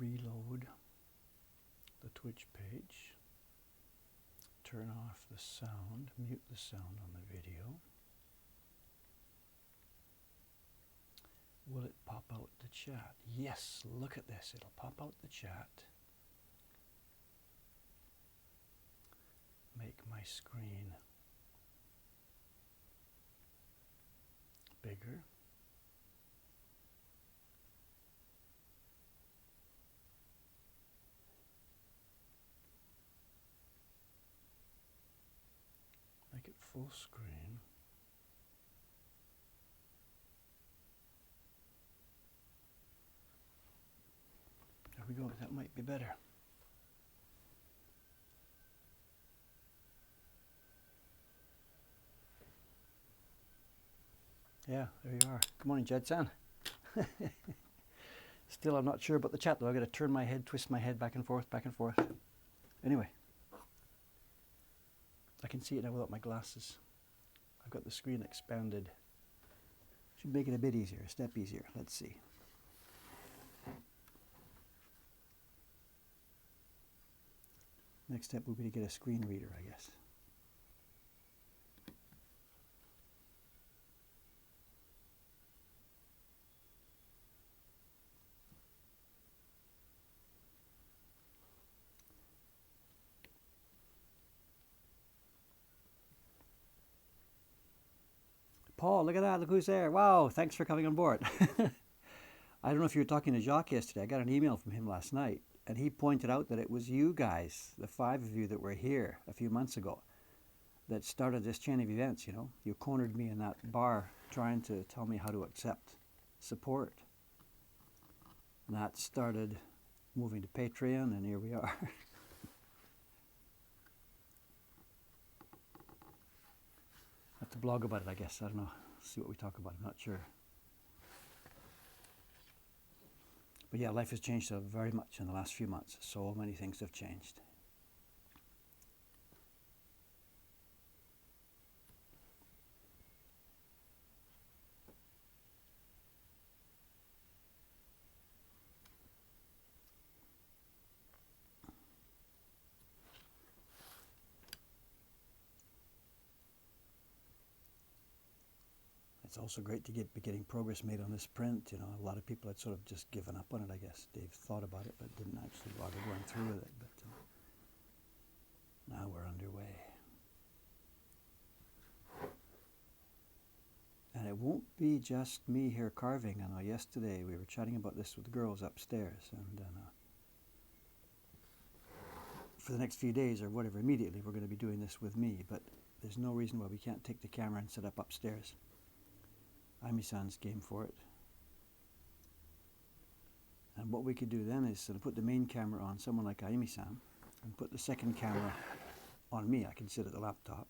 reload the Twitch page, turn off the sound, mute the sound on the video. Will it pop out the chat? Yes, look at this. It'll pop out the chat. Make my screen bigger. Make it full screen. There we go, that might be better. Yeah, there you are. Good morning, Jed-san. Still, I'm not sure about the chat though. I've got to turn my head, twist my head back and forth, back and forth. Anyway, I can see it now without my glasses. I've got the screen expanded. Should make it a bit easier, a step easier. Let's see. Next step would be to get a screen reader, I guess. Paul, look at that, look who's there. Wow, thanks for coming on board. I don't know if you were talking to Jacques yesterday. I got an email from him last night, and he pointed out that it was you guys, the 5 of you that were here a few months ago, that started this chain of events, you know. You cornered me in that bar trying to tell me how to accept support. And that started moving to Patreon, and here we are. I have to blog about it, I guess. I don't know. See what we talk about. I'm not sure. But yeah, life has changed so very much in the last few months. So many things have changed. It's also great to be getting progress made on this print. You know, a lot of people had sort of just given up on it, I guess. They've thought about it, but didn't actually bother going through with it. But now we're underway. And it won't be just me here carving. I know yesterday we were chatting about this with the girls upstairs, and for the next few days or whatever, immediately we're going to be doing this with me, but there's no reason why we can't take the camera and set up upstairs. Ami-san's game for it. And what we could do then is sort of put the main camera on someone like Ami-san and put the second camera on me. I can sit at the laptop.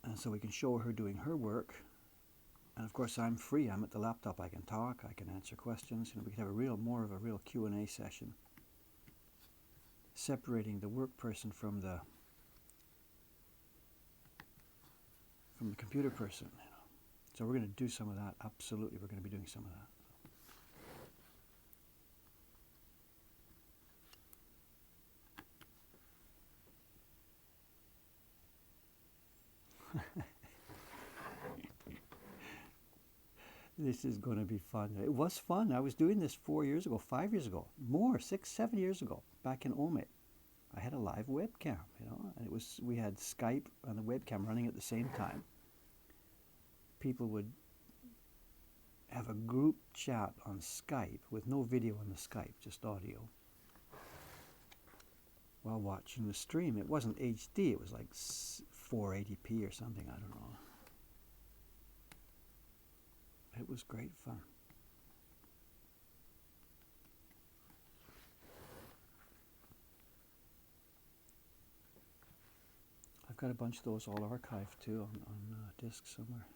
And so we can show her doing her work. And of course I'm free. I'm at the laptop. I can talk. I can answer questions. You know, we can have more of a real Q&A session, separating the work person from the computer person, you know. So we're going to do some of that. Absolutely, we're going to be doing some of that. This is going to be fun. It was fun. I was doing this 4 years ago, 5 years ago, more, 6, 7 years ago, back in Ome. I had a live webcam, you know, and we had Skype and the webcam running at the same time. People would have a group chat on Skype with no video on the Skype, just audio, while watching the stream. It wasn't HD, it was like 480p or something, I don't know. It was great fun. I've got a bunch of those all archived too on disk somewhere.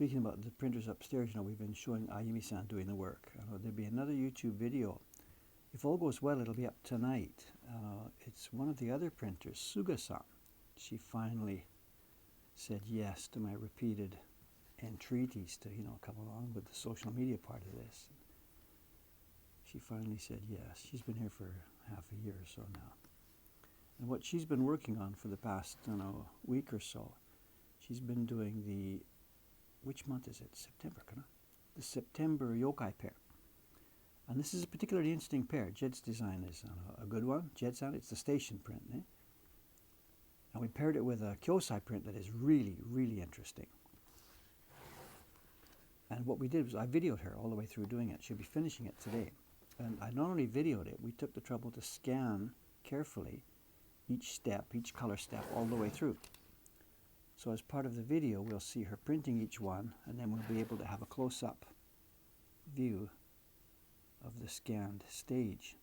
Speaking about the printers upstairs, we've been showing Ayumi-san doing the work. There'll be another YouTube video. If all goes well, it'll be up tonight. It's one of the other printers, Suga-san. She finally said yes to my repeated entreaties to, come along with the social media part of this. She finally said yes. She's been here for half a year or so now. And what she's been working on for the past, week or so, she's been doing the, which month is it? September, the September yokai pair. And this is a particularly interesting pair. Jed's design is a good one. Jed's-san, it's the station print. And we paired it with a Kyosai print that is really, really interesting. And what we did was I videoed her all the way through doing it. She'll be finishing it today. And I not only videoed it, we took the trouble to scan carefully each step, each color step, all the way through. So as part of the video, we'll see her printing each one, and then we'll be able to have a close-up view of the scanned stage.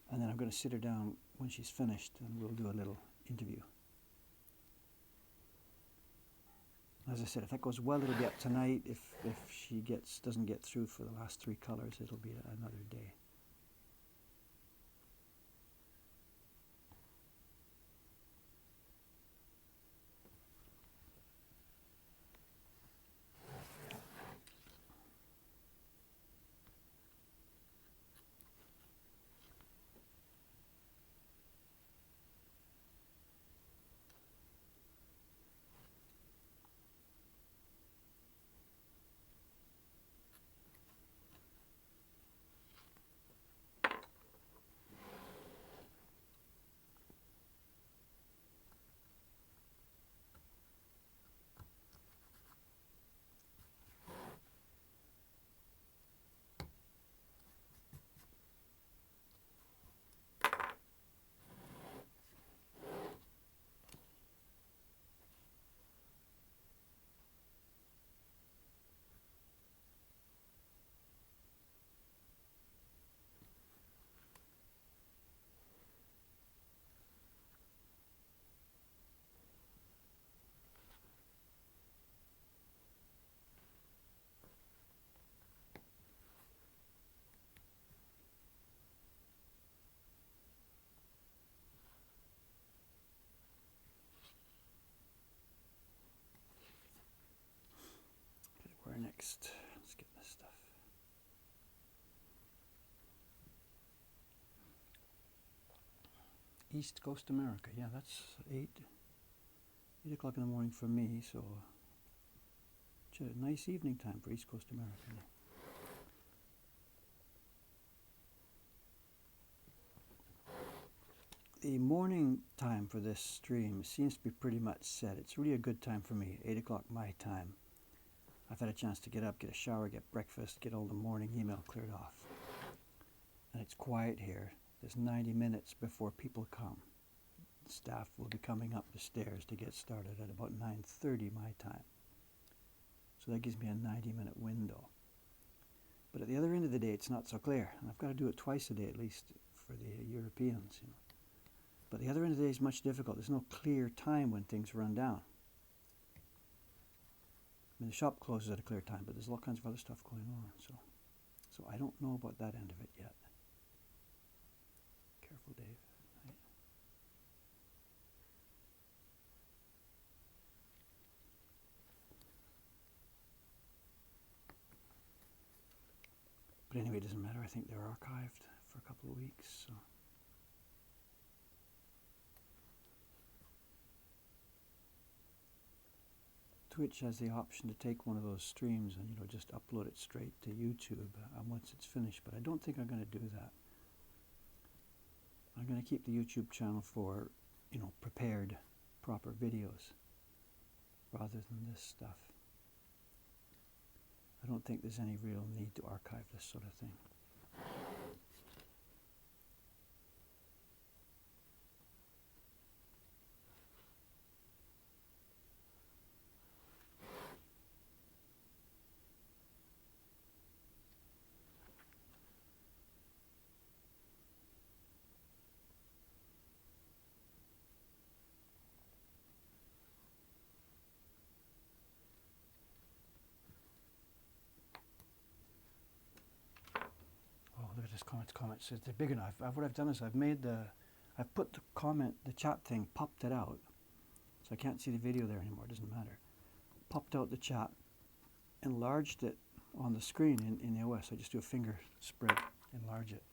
And then I'm going to sit her down when she's finished, and we'll do a little interview. As I said, if that goes well, it'll be up tonight. If she doesn't get through for the last 3 colors, it'll be another day. Where next? Let's get this stuff. East Coast America. Yeah, that's 8 o'clock in the morning for me, so it's a nice evening time for East Coast America. The morning time for this stream seems to be pretty much set. It's really a good time for me, 8 o'clock my time. I've had a chance to get up, get a shower, get breakfast, get all the morning email cleared off. And it's quiet here. There's 90 minutes before people come. The staff will be coming up the stairs to get started at about 9:30 my time. So that gives me a 90-minute window. But at the other end of the day, it's not so clear. And I've got to do it twice a day at least for the Europeans. But the other end of the day is much difficult. There's no clear time when things run down. I mean, the shop closes at a clear time, but there's all kinds of other stuff going on. So I don't know about that end of it yet. Careful, Dave. Right. But anyway, it doesn't matter. I think they're archived for a couple of weeks. So. Twitch has the option to take one of those streams and just upload it straight to YouTube once it's finished, but I don't think I'm going to do that. I'm going to keep the YouTube channel for prepared proper videos rather than this stuff. I don't think there's any real need to archive this sort of thing. this comments. They're big enough. What I've done is I've put the chat thing, popped it out. So I can't see the video there anymore, it doesn't matter. Popped out the chat, enlarged it on the screen in iOS. I just do a finger spread, enlarge it.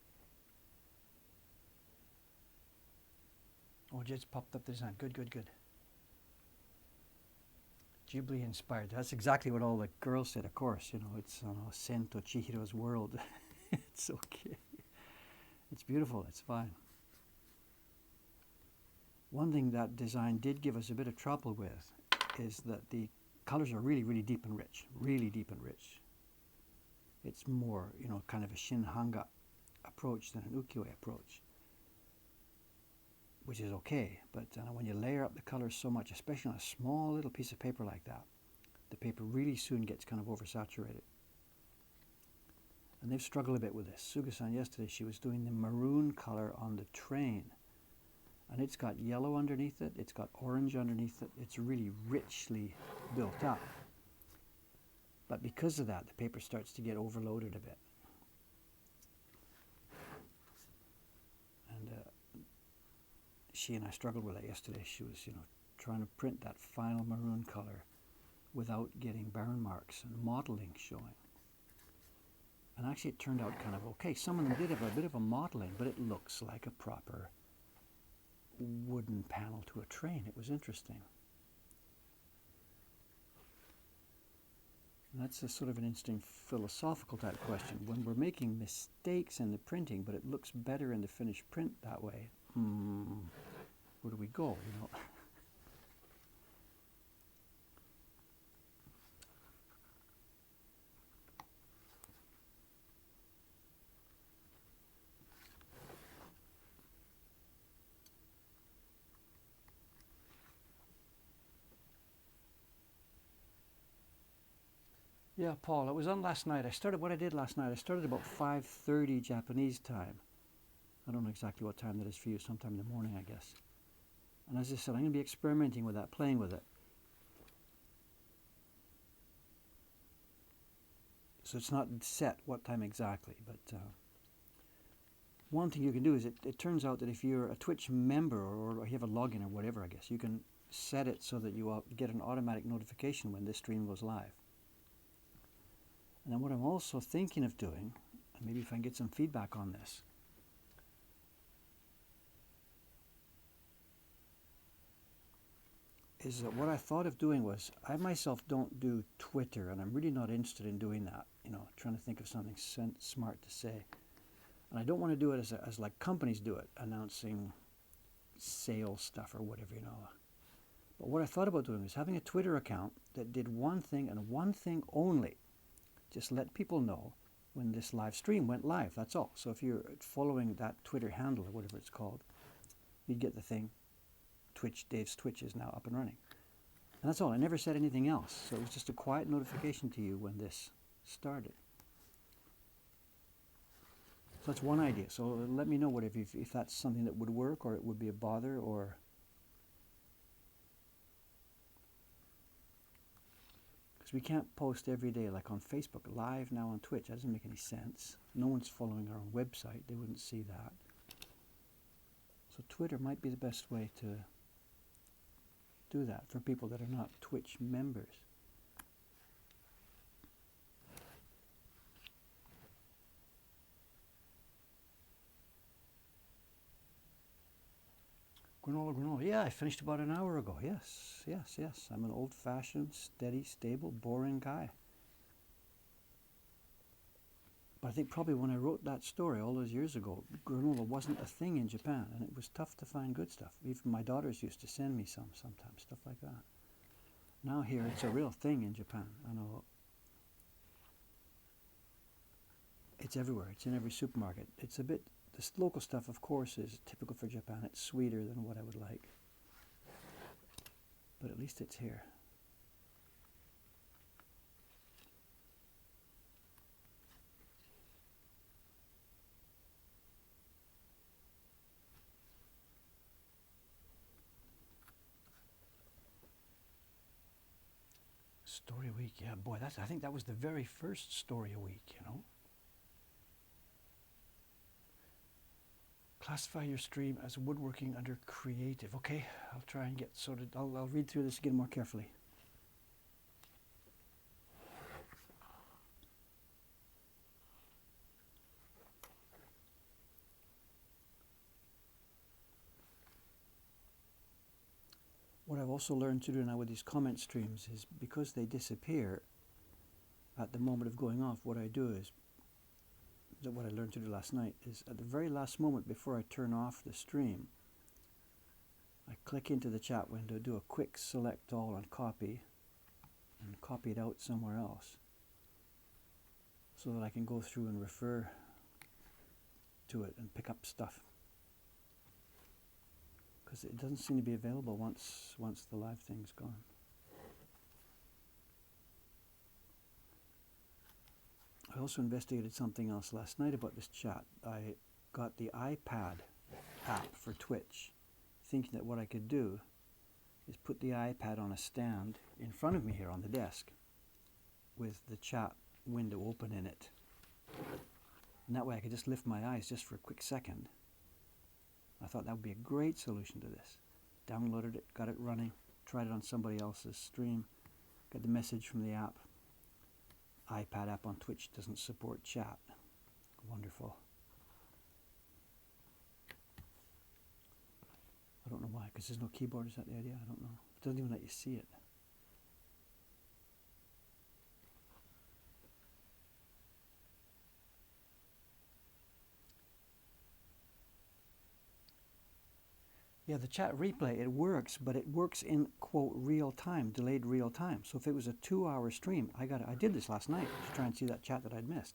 Oh, just popped up the design. Good, good, good. Ghibli inspired. That's exactly what all the girls said, of course. You know, it's Sento Chihiro's world. It's okay. It's beautiful. It's fine. One thing that design did give us a bit of trouble with is that the colors are really, really deep and rich. Really deep and rich. It's more, you know, kind of a Shinhanga approach than an ukiyo-e approach, which is okay. But when you layer up the colors so much, especially on a small little piece of paper like that, the paper really soon gets kind of oversaturated. And they've struggled a bit with this. Suga-san yesterday, she was doing the maroon color on the train. And it's got yellow underneath it, it's got orange underneath it, it's really richly built up. But because of that, the paper starts to get overloaded a bit. And she and I struggled with that yesterday. She was, you know, trying to print that final maroon color without getting burn marks and mottling showing. And actually it turned out kind of okay. Some of them did have a bit of a mottling, but it looks like a proper wooden panel to a train. It was interesting. And that's a sort of an interesting philosophical type question. When we're making mistakes in the printing, but it looks better in the finished print that way, where do we go, you know? Yeah, Paul, it was on last night. What I did last night, I started about 5:30 Japanese time. I don't know exactly what time that is for you, sometime in the morning, I guess. And as I said, I'm going to be experimenting with that, playing with it. So it's not set what time exactly, but one thing you can do is it turns out that if you're a Twitch member or you have a login or whatever, I guess, you can set it so that you get an automatic notification when this stream goes live. And then what I'm also thinking of doing, and maybe if I can get some feedback on this, is that what I thought of doing was, I myself don't do Twitter, and I'm really not interested in doing that, you know, trying to think of something smart to say. And I don't want to do it as like companies do it, announcing sales stuff or whatever, you know. But what I thought about doing was having a Twitter account that did one thing and one thing only. Just let people know when this live stream went live, that's all. So if you're following that Twitter handle or whatever it's called, you'd get the thing, Dave's Twitch is now up and running. And that's all, I never said anything else. So it was just a quiet notification to you when this started. So that's one idea. So let me know if that's something that would work, or it would be a bother, or... We can't post every day like on Facebook, live now on Twitch. That doesn't make any sense. No one's following our own website. They wouldn't see that. So Twitter might be the best way to do that for people that are not Twitch members. Granola. Yeah, I finished about an hour ago. Yes. I'm an old-fashioned, steady, stable, boring guy. But I think probably when I wrote that story all those years ago, granola wasn't a thing in Japan, and it was tough to find good stuff. Even my daughters used to send me sometimes, stuff like that. Now here, it's a real thing in Japan. I know it's everywhere. It's in every supermarket. It's a bit... This local stuff, of course, is typical for Japan. It's sweeter than what I would like. But at least it's here. Story a week, yeah, boy, I think that was the very first story a week, you know. Classify your stream as woodworking under creative. Okay, I'll try and get sorted. I'll read through this again more carefully. What I've also learned to do now with these comment streams is, because they disappear at the moment of going off, what I do is, what I learned to do last night, is at the very last moment before I turn off the stream, I click into the chat window, do a quick select all and copy it out somewhere else, so that I can go through and refer to it and pick up stuff. Because it doesn't seem to be available once the live thing's gone. I also investigated something else last night about this chat. I got the iPad app for Twitch, thinking that what I could do is put the iPad on a stand in front of me here on the desk with the chat window open in it. And that way I could just lift my eyes just for a quick second. I thought that would be a great solution to this. Downloaded it, got it running, tried it on somebody else's stream, got the message from the app. iPad app on Twitch doesn't support chat. Wonderful. I don't know why, because there's no keyboard. Is that the idea? I don't know. It doesn't even let you see it. Yeah, the chat replay, it works, but it works in, quote, real time, delayed real time. So if it was a 2-hour stream, I did this last night to try and see that chat that I'd missed.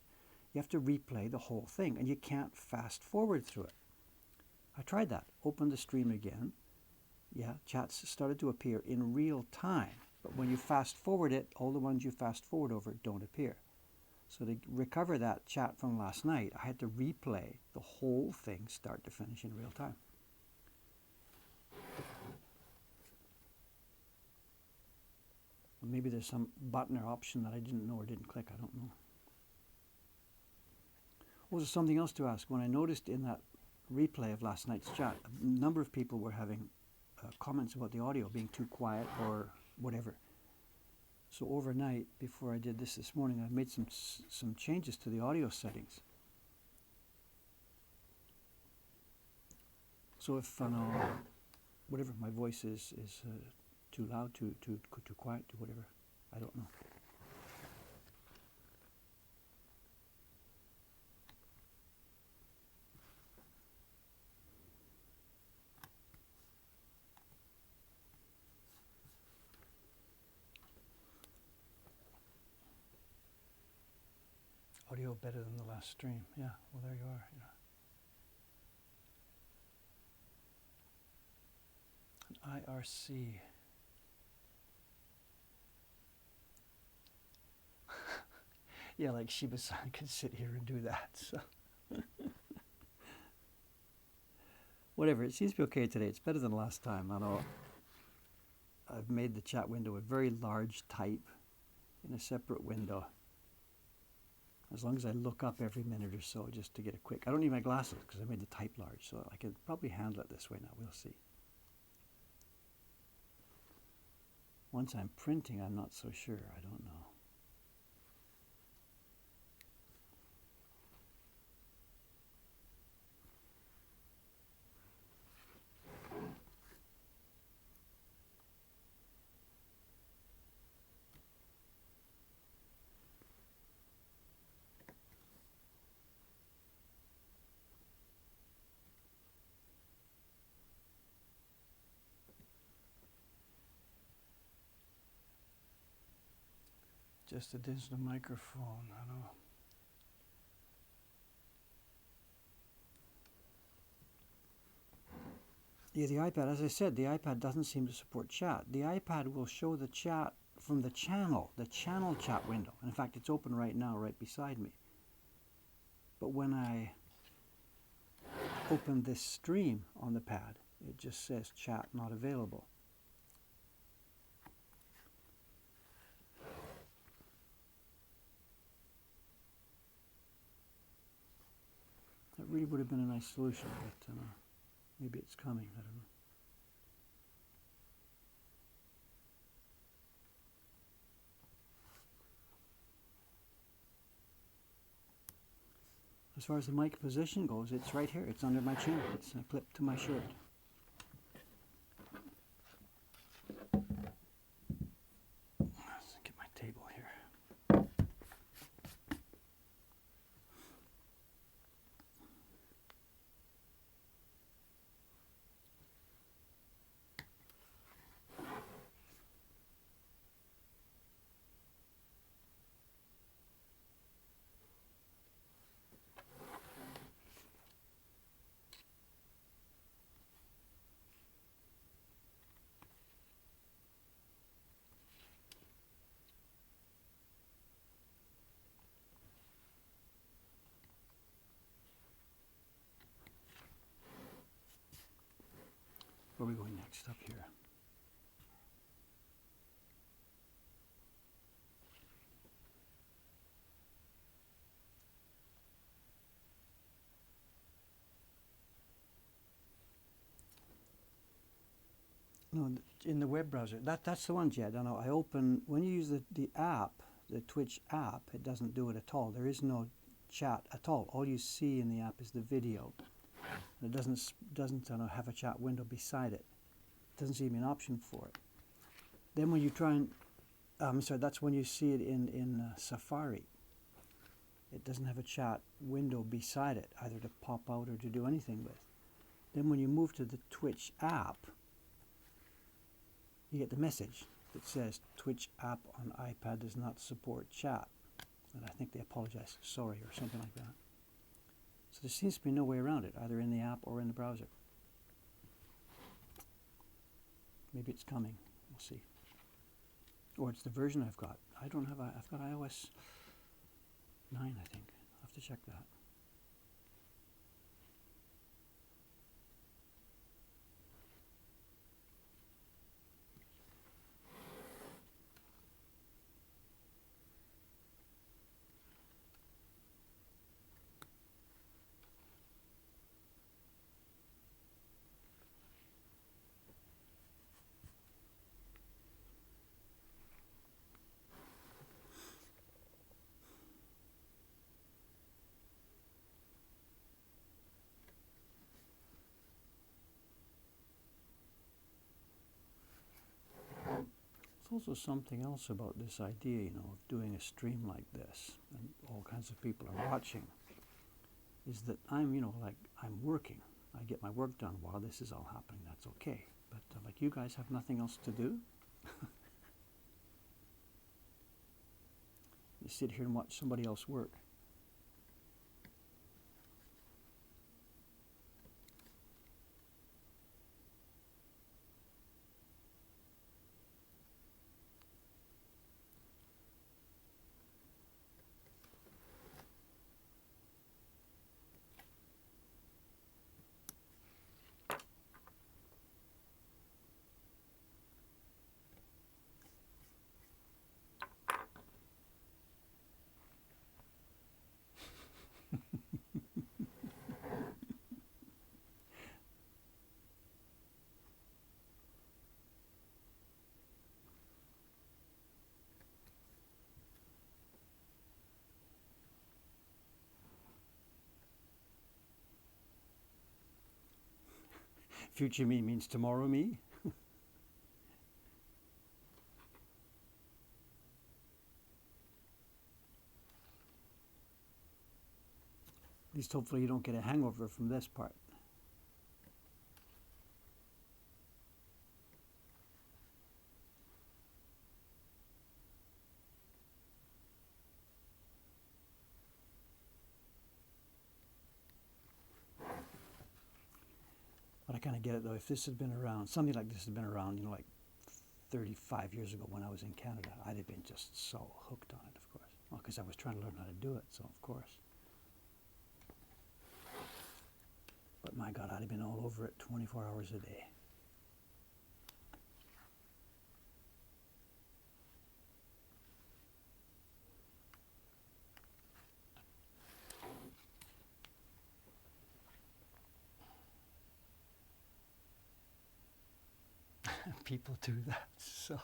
You have to replay the whole thing, and you can't fast forward through it. I tried that, opened the stream again. Yeah, chats started to appear in real time, but when you fast forward it, all the ones you fast forward over don't appear. So to recover that chat from last night, I had to replay the whole thing start to finish in real time. Maybe there's some button or option that I didn't know or didn't click. I don't know. Oh, there's something else to ask. When I noticed in that replay of last night's chat, a number of people were having comments about the audio being too quiet or whatever. So overnight, before I did this morning, I made some changes to the audio settings. So if whatever my voice is too loud, too quiet, too whatever, I don't know. Audio better than the last stream. Yeah, well, there you are. An IRC. Yeah, like Shiba-san could sit here and do that. So whatever, it seems to be okay today. It's better than last time. I know I've made the chat window a very large type in a separate window. As long as I look up every minute or so just to get a quick... I don't need my glasses because I made the type large, so I can probably handle it this way now. We'll see. Once I'm printing, I'm not so sure. I don't know. Just a digital microphone, I know. Yeah, the iPad, as I said, the iPad doesn't seem to support chat. The iPad will show the chat from the channel chat window. And in fact, it's open right now, right beside me. But when I open this stream on the pad, it just says chat not available. That really would have been a nice solution, but maybe it's coming, I don't know. As far as the mic position goes, it's right here. It's under my chin. It's clipped to my shirt. Let's get my table here. Where are we going next? Up here. No, in the web browser. That's the one, Jed. I know. I open, when you use the app, the Twitch app, it doesn't do it at all. There is no chat at all. All you see in the app is the video. And it doesn't have a chat window beside it. It doesn't seem an option for it. Then when you try and, I'm sorry, that's when you see it in Safari. It doesn't have a chat window beside it, either to pop out or to do anything with. Then when you move to the Twitch app, you get the message that says Twitch app on iPad does not support chat. And I think they apologize, sorry, or something like that. So there seems to be no way around it, either in the app or in the browser. Maybe it's coming, we'll see. Or it's the version I've got. I don't have, I've got iOS 9, I think. I'll have to check that. There's also something else about this idea, you know, of doing a stream like this, and all kinds of people are watching, is that I'm, you know, like, I'm working. I get my work done while this is all happening, that's okay. But like, you guys have nothing else to do? You sit here and watch somebody else work. Future me means tomorrow me. At least hopefully you don't get a hangover from this part. But I kind of get it though. If this had been around, something like this had been around, you know, like 35 years ago when I was in Canada, I'd have been just so hooked on it, of course. Well, because I was trying to learn how to do it, so of course. But my God, I'd have been all over it 24 hours a day. people do that. So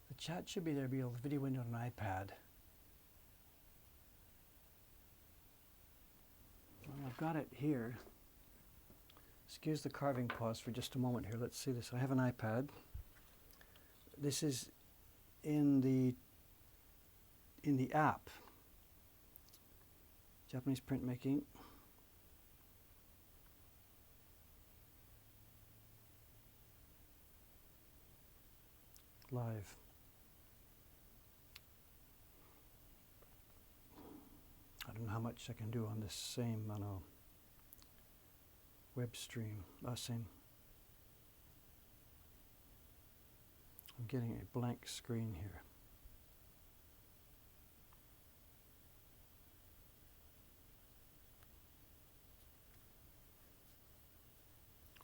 the chat should be there, be able to video window on an iPad. Well, I've got it here. Excuse the carving pause for just a moment here. Let's see this. I have an iPad. This is in the app. Japanese printmaking. Live. I don't know how much I can do on this same web stream. Same. I'm getting a blank screen here.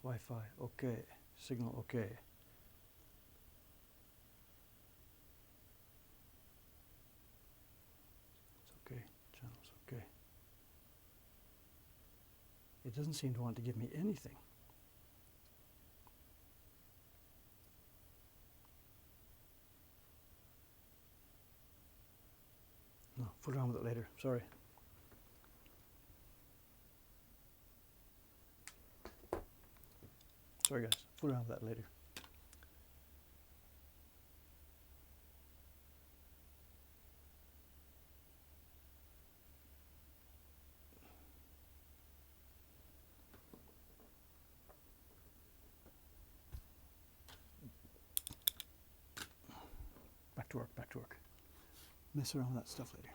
Wi-Fi, okay. Signal, okay. It's okay. Channels, okay. It doesn't seem to want to give me anything. No, fool around with it later. Sorry. Sorry guys, fool around with that later. Back to work, back to work. Mess around with that stuff later.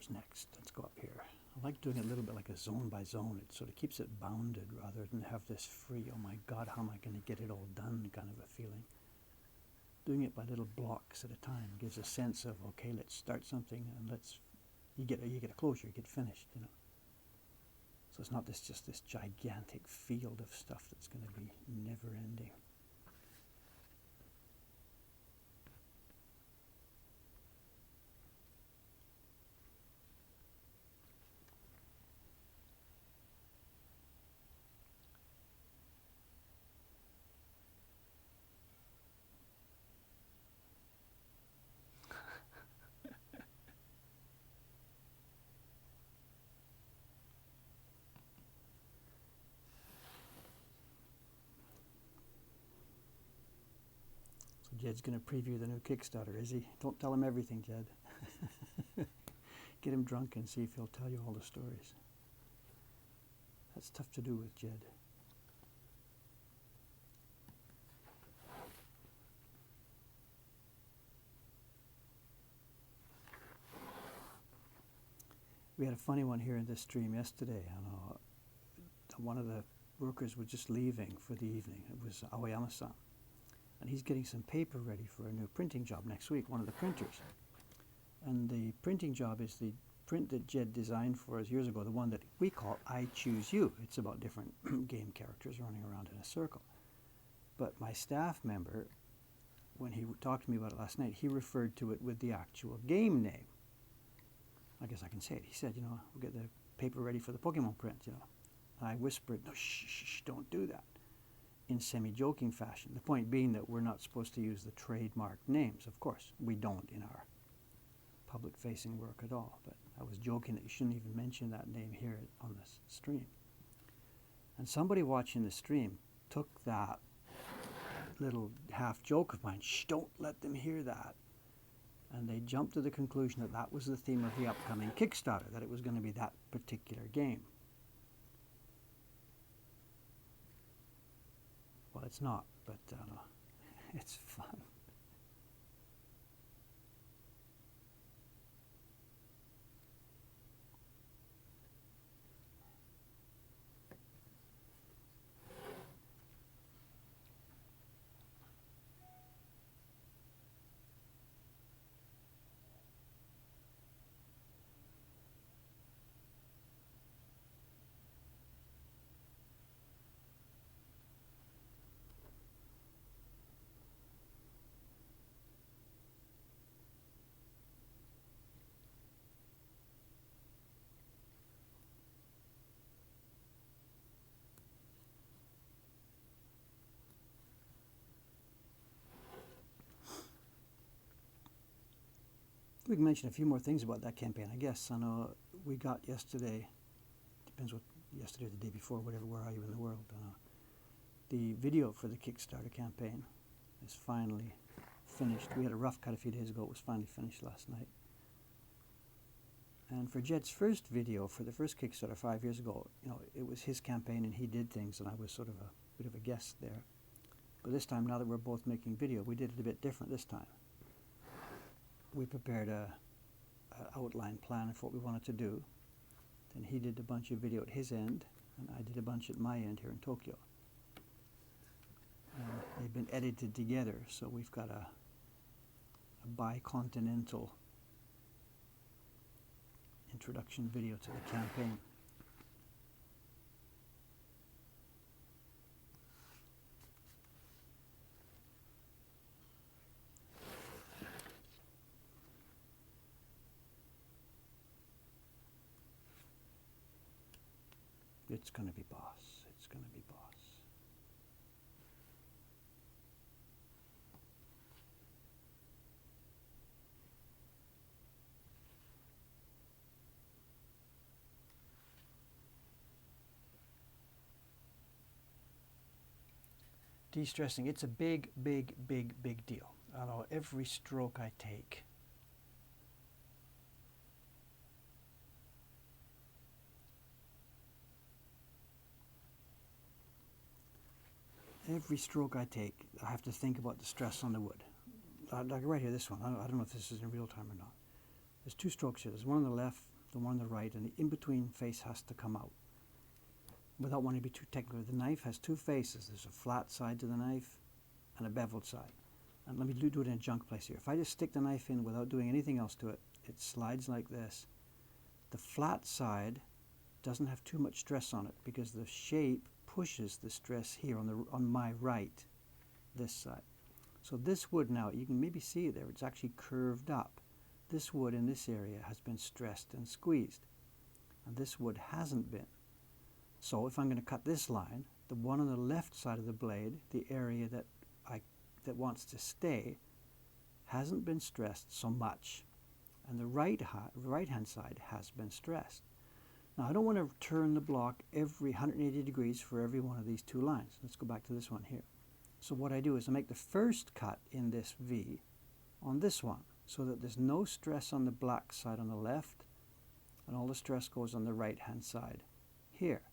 Where's next? Let's go up here. I like doing it a little bit like a zone by zone. It sort of keeps it bounded rather than have this free, oh my God, how am I going to get it all done kind of a feeling. Doing it by little blocks at a time gives a sense of, okay, let's start something and you get a closure, you get finished, you know. So it's not just this gigantic field of stuff that's going to be never ending. Jed's going to preview the new Kickstarter, is he? Don't tell him everything, Jed. Get him drunk and see if he'll tell you all the stories. That's tough to do with Jed. We had a funny one here in this stream yesterday. One of the workers was just leaving for the evening. It was Aoyama-san. And he's getting some paper ready for a new printing job next week, one of the printers. And the printing job is the print that Jed designed for us years ago, the one that we call I Choose You. It's about different game characters running around in a circle. But my staff member, when he talked to me about it last night, he referred to it with the actual game name. I guess I can say it. He said, you know, we'll get the paper ready for the Pokemon print, you know. And I whispered, no, shh, don't do that, in semi-joking fashion. The point being that we're not supposed to use the trademark names. Of course, we don't in our public-facing work at all. But I was joking that you shouldn't even mention that name here on this stream. And somebody watching the stream took that little half joke of mine, shh, don't let them hear that. And they jumped to the conclusion that that was the theme of the upcoming Kickstarter, that it was going to be that particular game. Well, it's not, but it's fun. We can mention a few more things about that campaign, I guess. I know we got yesterday, depends what, yesterday or the day before, whatever, where are you in the world? The video for the Kickstarter campaign is finally finished. We had a rough cut a few days ago. It was finally finished last night. And for Jed's first video, for the first Kickstarter 5 years ago, you know, it was his campaign and he did things and I was sort of a bit of a guest there. But this time, now that we're both making video, we did it a bit different this time. We prepared an outline plan of what we wanted to do. Then he did a bunch of video at his end, and I did a bunch at my end here in Tokyo. They've been edited together, so we've got a bi-continental introduction video to the campaign. It's going to be boss. It's going to be boss. De-stressing, it's a big, big, big, big deal. I know every stroke I take, I have to think about the stress on the wood. Like right here, this one, I don't know if this is in real time or not. There's two strokes here. There's one on the left the one on the right, and the in-between face has to come out. Without wanting to be too technical, the knife has two faces. There's a flat side to the knife and a beveled side. And let me do it in a junk place here. If I just stick the knife in without doing anything else to it, it slides like this. The flat side doesn't have too much stress on it because the shape pushes the stress here on my right, this side. So this wood now, you can maybe see it there, it's actually curved up. This wood in this area has been stressed and squeezed, and this wood hasn't been. So if I'm going to cut this line, the one on the left side of the blade, the area that wants to stay, hasn't been stressed so much, and the right-hand side has been stressed. Now I don't want to turn the block every 180 degrees for every one of these two lines. Let's go back to this one here. So what I do is I make the first cut in this V on this one, so that there's no stress on the black side on the left, and all the stress goes on the right-hand side here.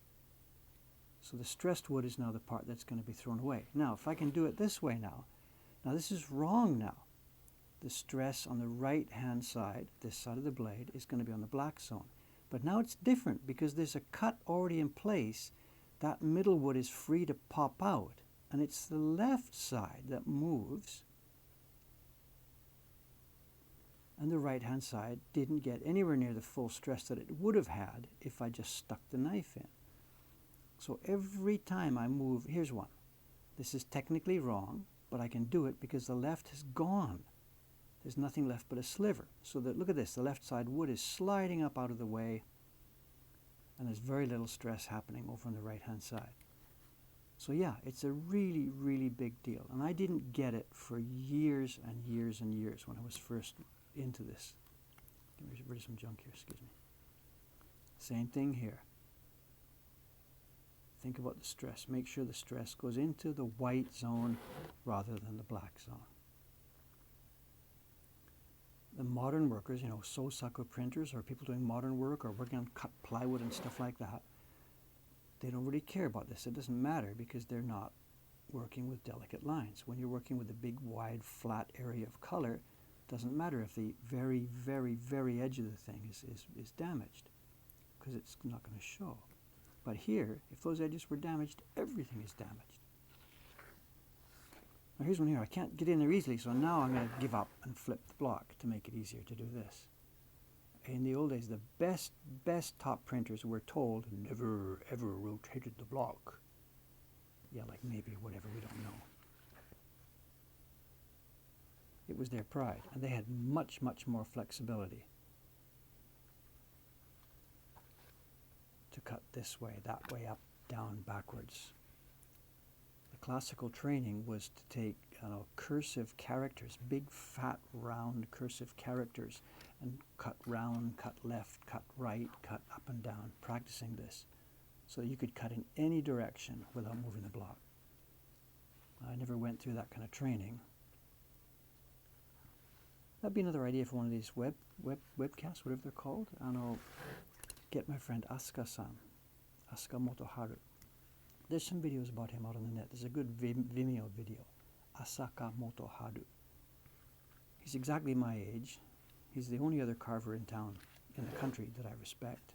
So the stressed wood is now the part that's going to be thrown away. Now, if I can do it this way now this is wrong now. The stress on the right-hand side, this side of the blade, is going to be on the black zone. But now it's different because there's a cut already in place. That middle wood is free to pop out, and it's the left side that moves, and the right-hand side didn't get anywhere near the full stress that it would have had if I just stuck the knife in. So every time I move, here's one. This is technically wrong, but I can do it because the left has gone. There's nothing left but a sliver. So that, look at this, the left side wood is sliding up out of the way, and there's very little stress happening over on the right-hand side. So yeah, it's a really, really big deal. And I didn't get it for years and years and years when I was first into this. Get rid of some junk here, excuse me. Same thing here. Think about the stress. Make sure the stress goes into the white zone rather than the black zone. The modern workers, you know, sew-sucker printers or people doing modern work or working on cut plywood and stuff like that, they don't really care about this. It doesn't matter because they're not working with delicate lines. When you're working with a big, wide, flat area of color, it doesn't matter if the very, very, very edge of the thing is damaged, because it's not going to show. But here, if those edges were damaged, everything is damaged. Now here's one here. I can't get in there easily, so now I'm going to give up and flip the block to make it easier to do this. In the old days, the best top printers were told never ever rotated the block. Yeah, like maybe whatever, we don't know. It was their pride, and they had much, much more flexibility to cut this way, that way, up, down, backwards. The classical training was to take cursive characters, big, fat, round cursive characters, and cut round, cut left, cut right, cut up and down, practicing this, so that you could cut in any direction without moving the block. I never went through that kind of training. That'd be another idea for one of these webcasts, whatever they're called. And I'll get my friend Asuka-san, Asuka Motoharu. There's some videos about him out on the net. There's a good Vimeo video, Asaka Motoharu. He's exactly my age. He's the only other carver in town, in the country, that I respect.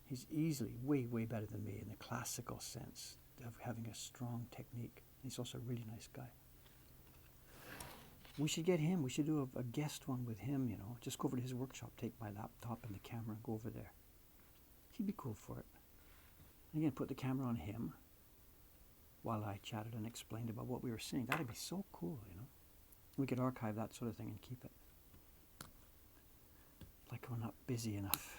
He's easily way, way better than me in the classical sense of having a strong technique. He's also a really nice guy. We should get him. We should do a guest one with him, you know. Just go over to his workshop, take my laptop and the camera and go over there. He'd be cool for it. And again, put the camera on him while I chatted and explained about what we were seeing. That'd be so cool, you know. We could archive that sort of thing and keep it. Like we're not busy enough.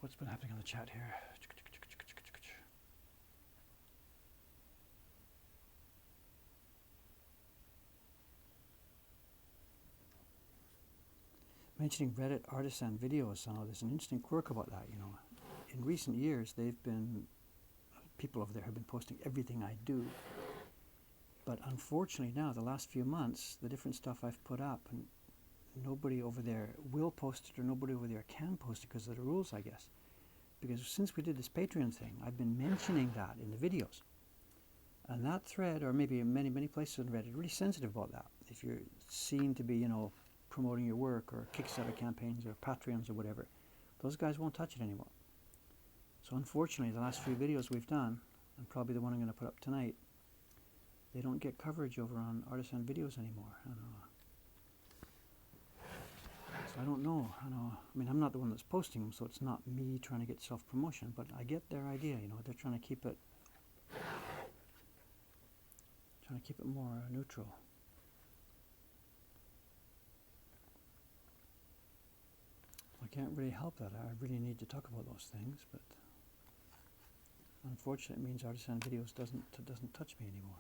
What's been happening on the chat here? Mentioning Reddit artisan videos, there's an interesting quirk about that, you know. In recent years, people over there have been posting everything I do. But unfortunately now, the last few months, the different stuff I've put up, and nobody over there will post it or nobody over there can post it because of the rules, I guess. Because since we did this Patreon thing, I've been mentioning that in the videos. And that thread, or maybe many, many places on Reddit, are really sensitive about that. If you're seen to be, promoting your work, or Kickstarter campaigns, or Patreons, or whatever, those guys won't touch it anymore. So unfortunately, the last few videos we've done, and probably the one I'm going to put up tonight, they don't get coverage over on Artisan Videos anymore. So I don't know. I mean, I'm not the one that's posting them, so it's not me trying to get self-promotion, but I get their idea. They're trying to keep it more neutral. I can't really help that. I really need to talk about those things, but unfortunately, it means Artisan Videos doesn't touch me anymore.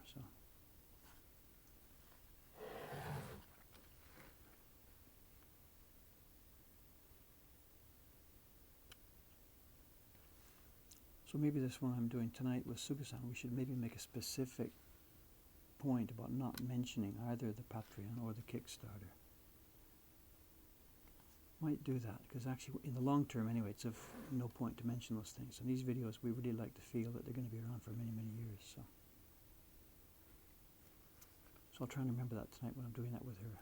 So maybe this one I'm doing tonight with Suga-san, we should maybe make a specific point about not mentioning either the Patreon or the Kickstarter. Might do that, because actually in the long term anyway, it's of no point to mention those things. And these videos, we really like to feel that they're going to be around for many, many years. So I'll try and remember that tonight when I'm doing that with her.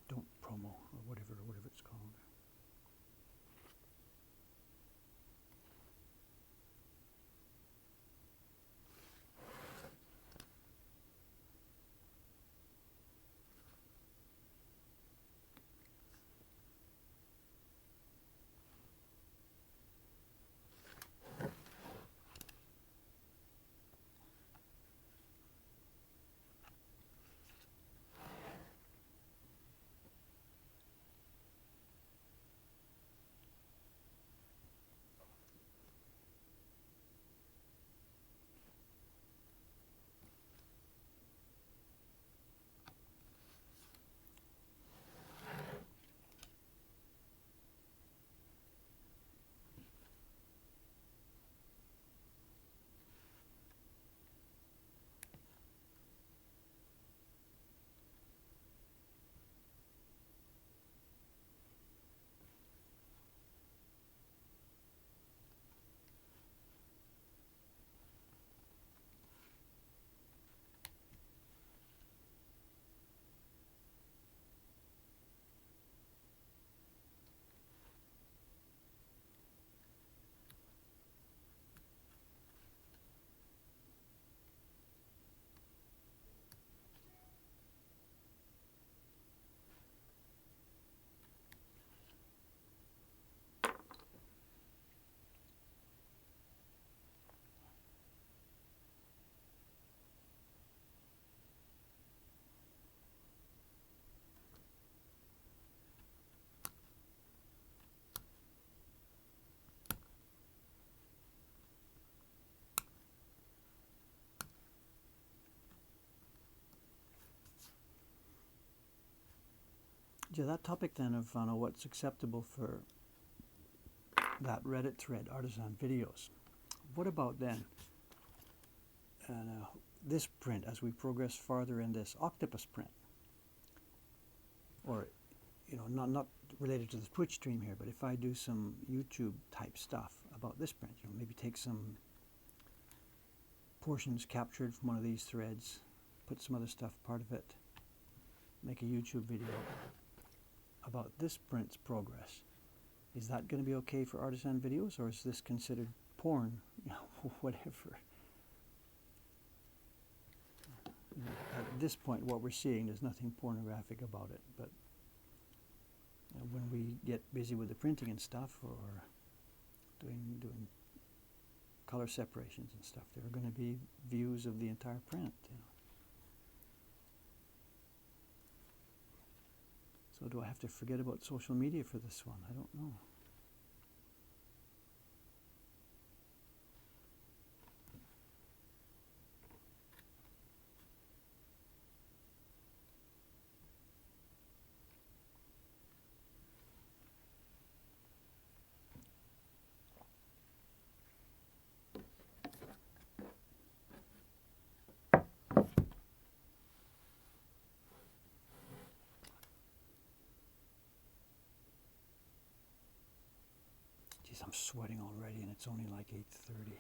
Don't promo, or whatever it's called. Yeah, that topic then of what's acceptable for that Reddit thread, Artisan Videos. What about then this print as we progress farther in this octopus print? Or, not related to the Twitch stream here, but if I do some YouTube type stuff about this print, maybe take some portions captured from one of these threads, put some other stuff part of it, make a YouTube video about this print's progress. Is that going to be okay for Artisan Videos, or is this considered porn? Whatever. At this point, what we're seeing, there's nothing pornographic about it, but when we get busy with the printing and stuff, or doing color separations and stuff, there are going to be views of the entire print. So do I have to forget about social media for this one? I don't know. Geez, I'm sweating already, and it's only like 8:30.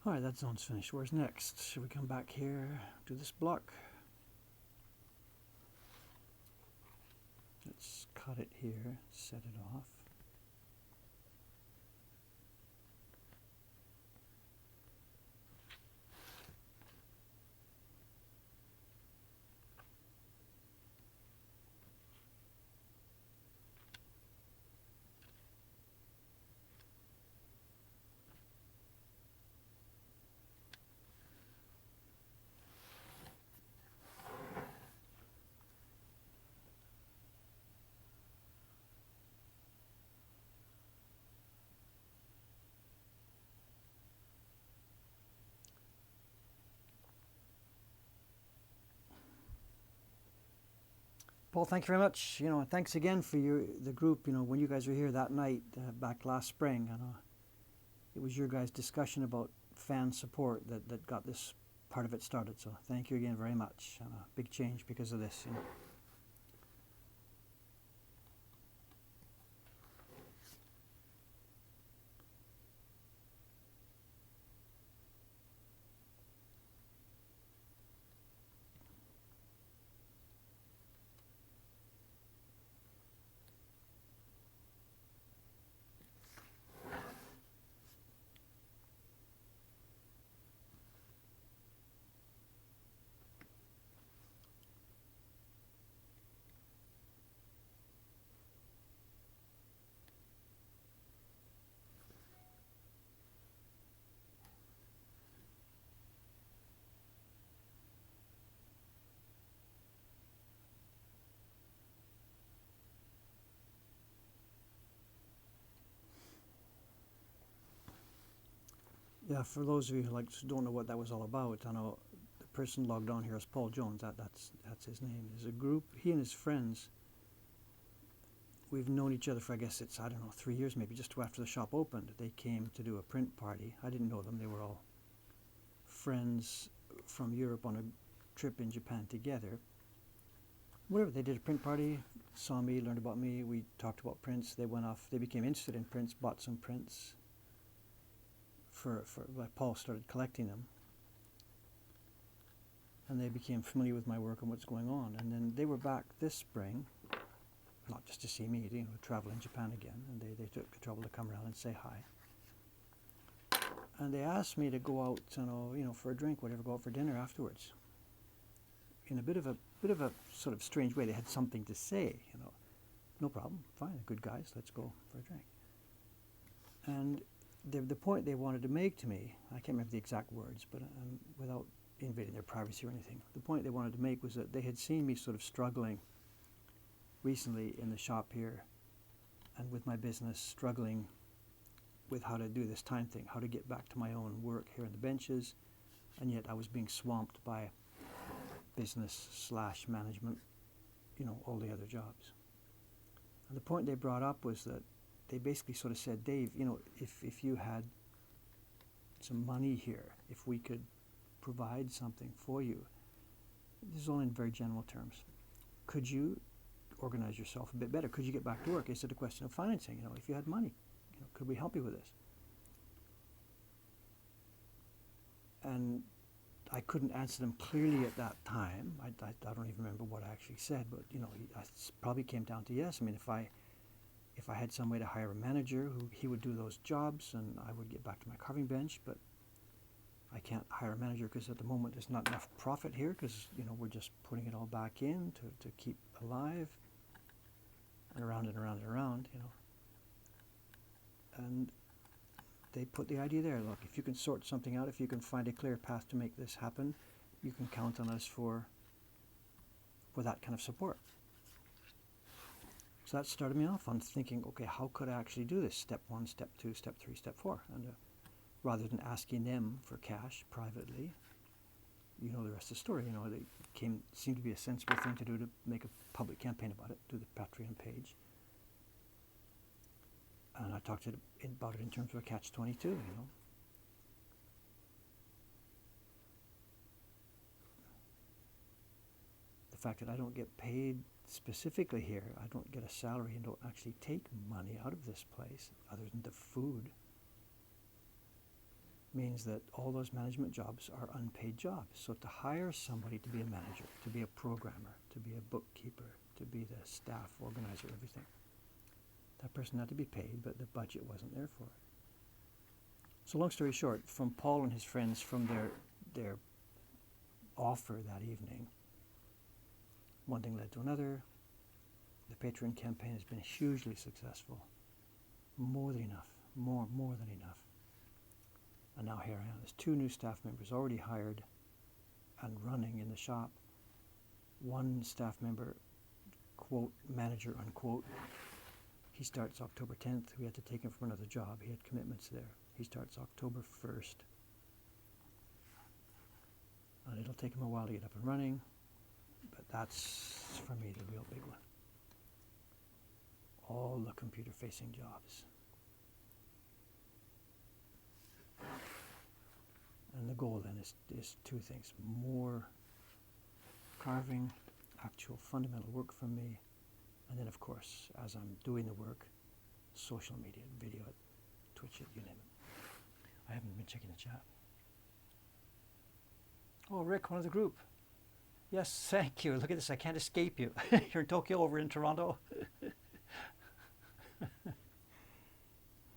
Alright, that zone's finished. Where's next? Should we come back here, do this block? Let's cut it here, set it off. Paul, thank you very much. And thanks again for the group. When you guys were here that night back last spring, it was your guys' discussion about fan support that got this part of it started. So thank you again very much. Big change because of this. Yeah, for those of you who don't know what that was all about, I know the person logged on here as Paul Jones. That's his name. There's a group. He and his friends. We've known each other for, I guess it's, I don't know, 3 years maybe. Just after the shop opened, they came to do a print party. I didn't know them. They were all friends from Europe on a trip in Japan together. Whatever, they did a print party. Saw me, learned about me. We talked about prints. They went off. They became interested in prints. Bought some prints. Like Paul started collecting them, and they became familiar with my work and what's going on. And then they were back this spring, not just to see me, travel in Japan again, and they took the trouble to come around and say hi. And they asked me to go out, for a drink, whatever, go out for dinner afterwards. In a bit of a sort of strange way, they had something to say, no problem, fine, good guys, let's go for a drink. And the point they wanted to make to me, I can't remember the exact words, but without invading their privacy or anything, the point they wanted to make was that they had seen me sort of struggling recently in the shop here and with my business, struggling with how to do this time thing, how to get back to my own work here on the benches, and yet I was being swamped by business / management, all the other jobs. And the point they brought up was that they basically sort of said, Dave, if you had some money here, if we could provide something for you, this is all in very general terms, could you organize yourself a bit better? Could you get back to work? Is it a question of financing? If you had money, could we help you with this? And I couldn't answer them clearly at that time. I don't even remember what I actually said, but I probably came down to yes. I mean, if I had some way to hire a manager he would do those jobs and I would get back to my carving bench, but I can't hire a manager because at the moment there's not enough profit here because we're just putting it all back in to keep alive, and around and around and around, And they put the idea there, look, if you can sort something out, if you can find a clear path to make this happen, you can count on us for that kind of support. So that started me off on thinking, okay, how could I actually do this? Step 1, step 2, step 3, step 4. And rather than asking them for cash privately, the rest of the story. They seemed to be a sensible thing to do to make a public campaign about it, do the Patreon page. And I talked about it in terms of a catch-22, The fact that I don't get paid specifically here, I don't get a salary and don't actually take money out of this place other than the food. means that all those management jobs are unpaid jobs. So to hire somebody to be a manager, to be a programmer, to be a bookkeeper, to be the staff organizer, everything, that person had to be paid, but the budget wasn't there for it. So long story short, from Paul and his friends, from their offer that evening, one thing led to another. The Patreon campaign has been hugely successful. More than enough. More than enough. And now here I am. There's 2 new staff members already hired and running in the shop. One staff member, quote, manager, unquote, he starts October 10th. We had to take him from another job. He had commitments there. He starts October 1st. And it'll take him a while to get up and running, but that's, for me, the real big one. All the computer-facing jobs. And the goal then is 2 things. More carving, actual fundamental work from me, and then of course, as I'm doing the work, social media, video it, Twitch it, you name it. I haven't been checking the chat. Oh, Rick, one of the group. Yes, thank you. Look at this, I can't escape you. You're in Tokyo, over in Toronto.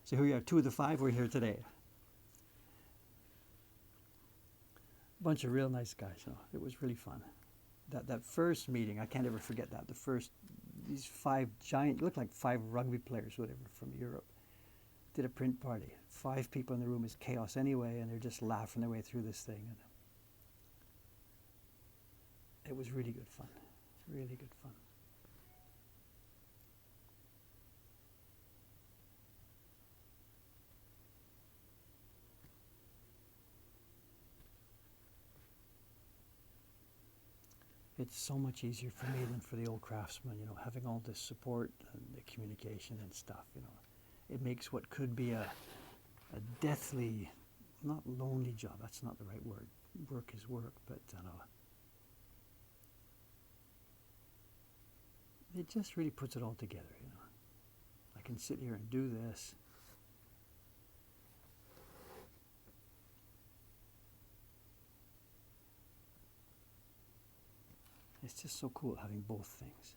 So here we are, 2 of the 5 were here today. Bunch of real nice guys, you know. It was really fun. That first meeting, I can't ever forget that. These 5 giant, looked like 5 rugby players, whatever, from Europe, did a print party. 5 people in the room is chaos anyway, and they're just laughing their way through this thing. And it was really good fun. Really good fun. It's so much easier for me than for the old craftsman, you know, having all this support and the communication and stuff, you know. It makes what could be a deathly, not lonely job, that's not the right word. Work is work, but it just really puts it all together, you know. I can sit here and do this. It's just so cool having both things.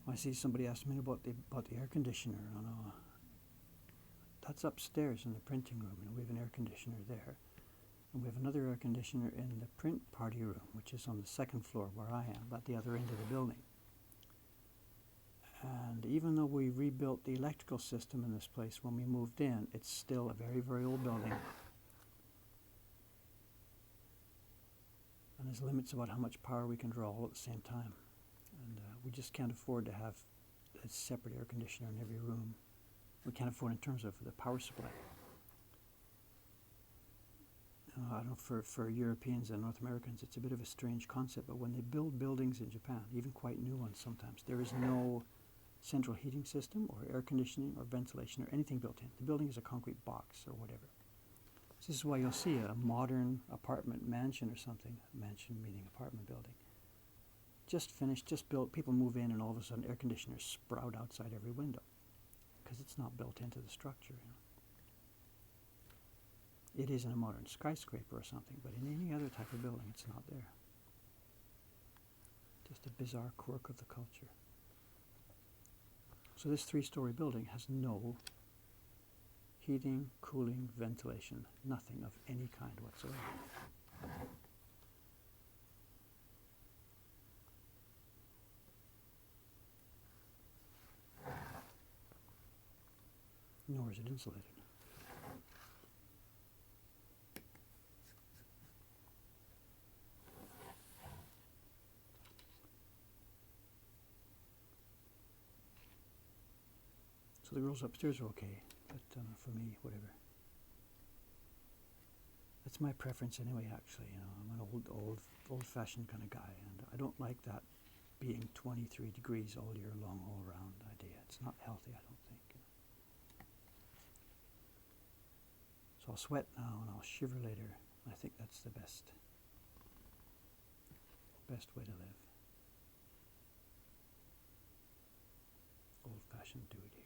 I see somebody asked me about the air conditioner. That's upstairs in the printing room, and we have an air conditioner there. And we have another air conditioner in the print party room, which is on the 2nd floor where I am, at the other end of the building. And even though we rebuilt the electrical system in this place when we moved in, it's still a very, very old building. And there's limits about how much power we can draw all at the same time. And we just can't afford to have a separate air conditioner in every room. We can't afford in terms of the power supply. I don't know, for Europeans and North Americans, it's a bit of a strange concept, but when they build buildings in Japan, even quite new ones sometimes, there is no central heating system or air conditioning or ventilation or anything built in. The building is a concrete box or whatever. So this is why you'll see a modern apartment mansion or something, mansion meaning apartment building, just finished, just built, people move in and all of a sudden air conditioners sprout outside every window because it's not built into the structure. You know. It is in a modern skyscraper or something, but in any other type of building it's not there. Just a bizarre quirk of the culture. So this 3-story building has no heating, cooling, ventilation, nothing of any kind whatsoever. Nor is it insulated. So the girls upstairs are okay, but for me, whatever. That's my preference anyway, actually. You know, I'm an old-fashioned kind of guy, and I don't like that being 23 degrees all year long, all around idea. It's not healthy, I don't think. So I'll sweat now and I'll shiver later. I think that's the best way to live. Old-fashioned do it here.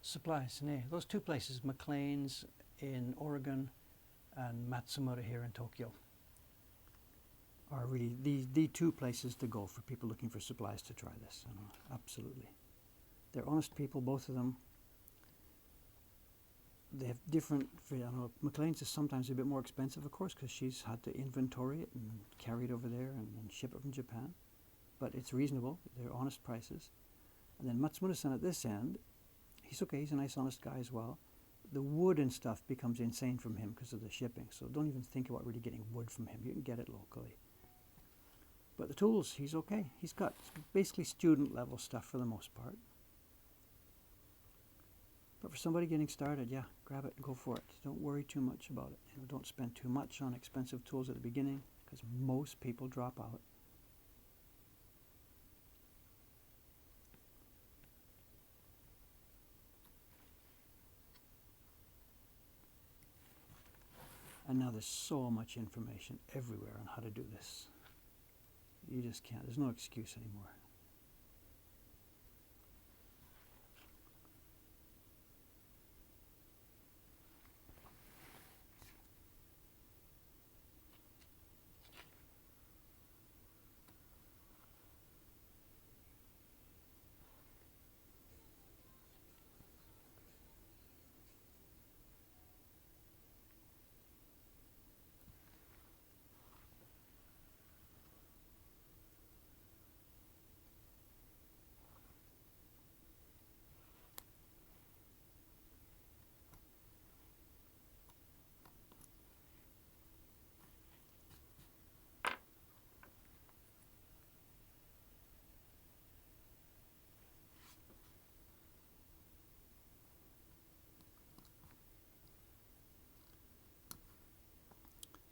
Supplies, those two places, McLean's in Oregon and Matsumura here in Tokyo, are really the two places to go for people looking for supplies to try this. Absolutely. They're honest people, both of them. They have different, McLean's is sometimes a bit more expensive, of course, because she's had to inventory it and carry it over there and ship it from Japan. But it's reasonable. They're honest prices. And then Matsumura-san at this end, he's okay, he's a nice, honest guy as well. The wood and stuff becomes insane from him because of the shipping, so don't even think about really getting wood from him. You can get it locally. But the tools, he's okay. He's got basically student-level stuff for the most part. But for somebody getting started, yeah, grab it and go for it. Don't worry too much about it. You know, don't spend too much on expensive tools at the beginning, because most people drop out. And now there's so much information everywhere on how to do this. You just can't. There's no excuse anymore.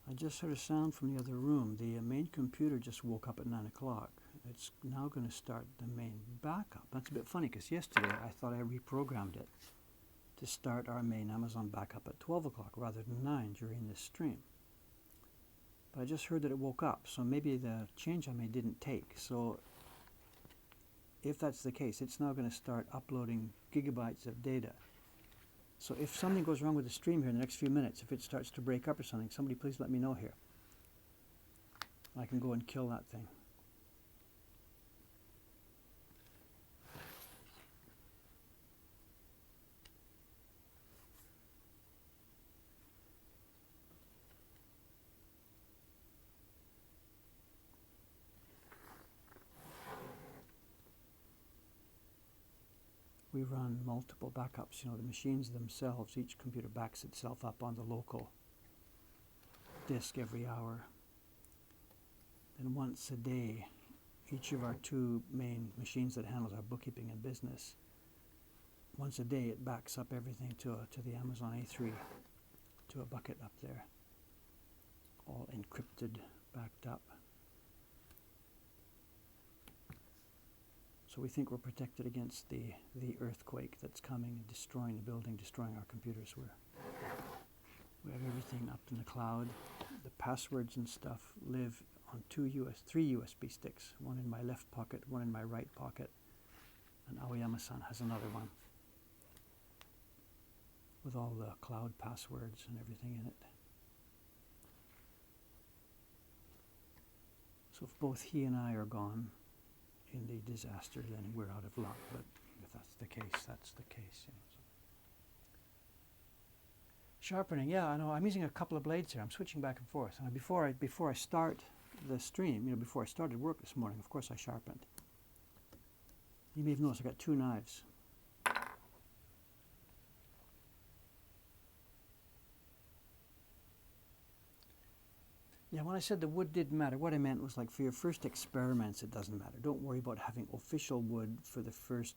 I just heard a sound from the other room. The main computer just woke up at 9 o'clock. It's now going to start the main backup. That's a bit funny because yesterday I thought I reprogrammed it to start our main Amazon backup at 12 o'clock rather than 9 during this stream. But I just heard that it woke up, so maybe the change I made didn't take. So if that's the case, it's now going to start uploading gigabytes of data. So if something goes wrong with the stream here in the next few minutes, if it starts to break up or something, somebody please let me know here. I can go and kill that thing. We run multiple backups. You know, the machines themselves, each computer backs itself up on the local disk every hour. Then once a day, each of our two main machines that handles our bookkeeping and business, once a day it backs up everything to the Amazon A3, to a bucket up there, all encrypted, backed up. So we think we're protected against the earthquake that's coming and destroying the building, destroying our computers. We have everything up in the cloud. The passwords and stuff live on three USB sticks, one in my left pocket, one in my right pocket, and Aoyama-san has another one with all the cloud passwords and everything in it. So if both he and I are gone in the disaster, then we're out of luck. But if that's the case, that's the case. You know, so. Sharpening, yeah, I know. I'm using a couple of blades here. I'm switching back and forth. And before I start the stream, you know, before I started work this morning, of course I sharpened. You may have noticed I got two knives. Yeah, when I said the wood didn't matter, what I meant was like for your first experiments, it doesn't matter. Don't worry about having official wood for the first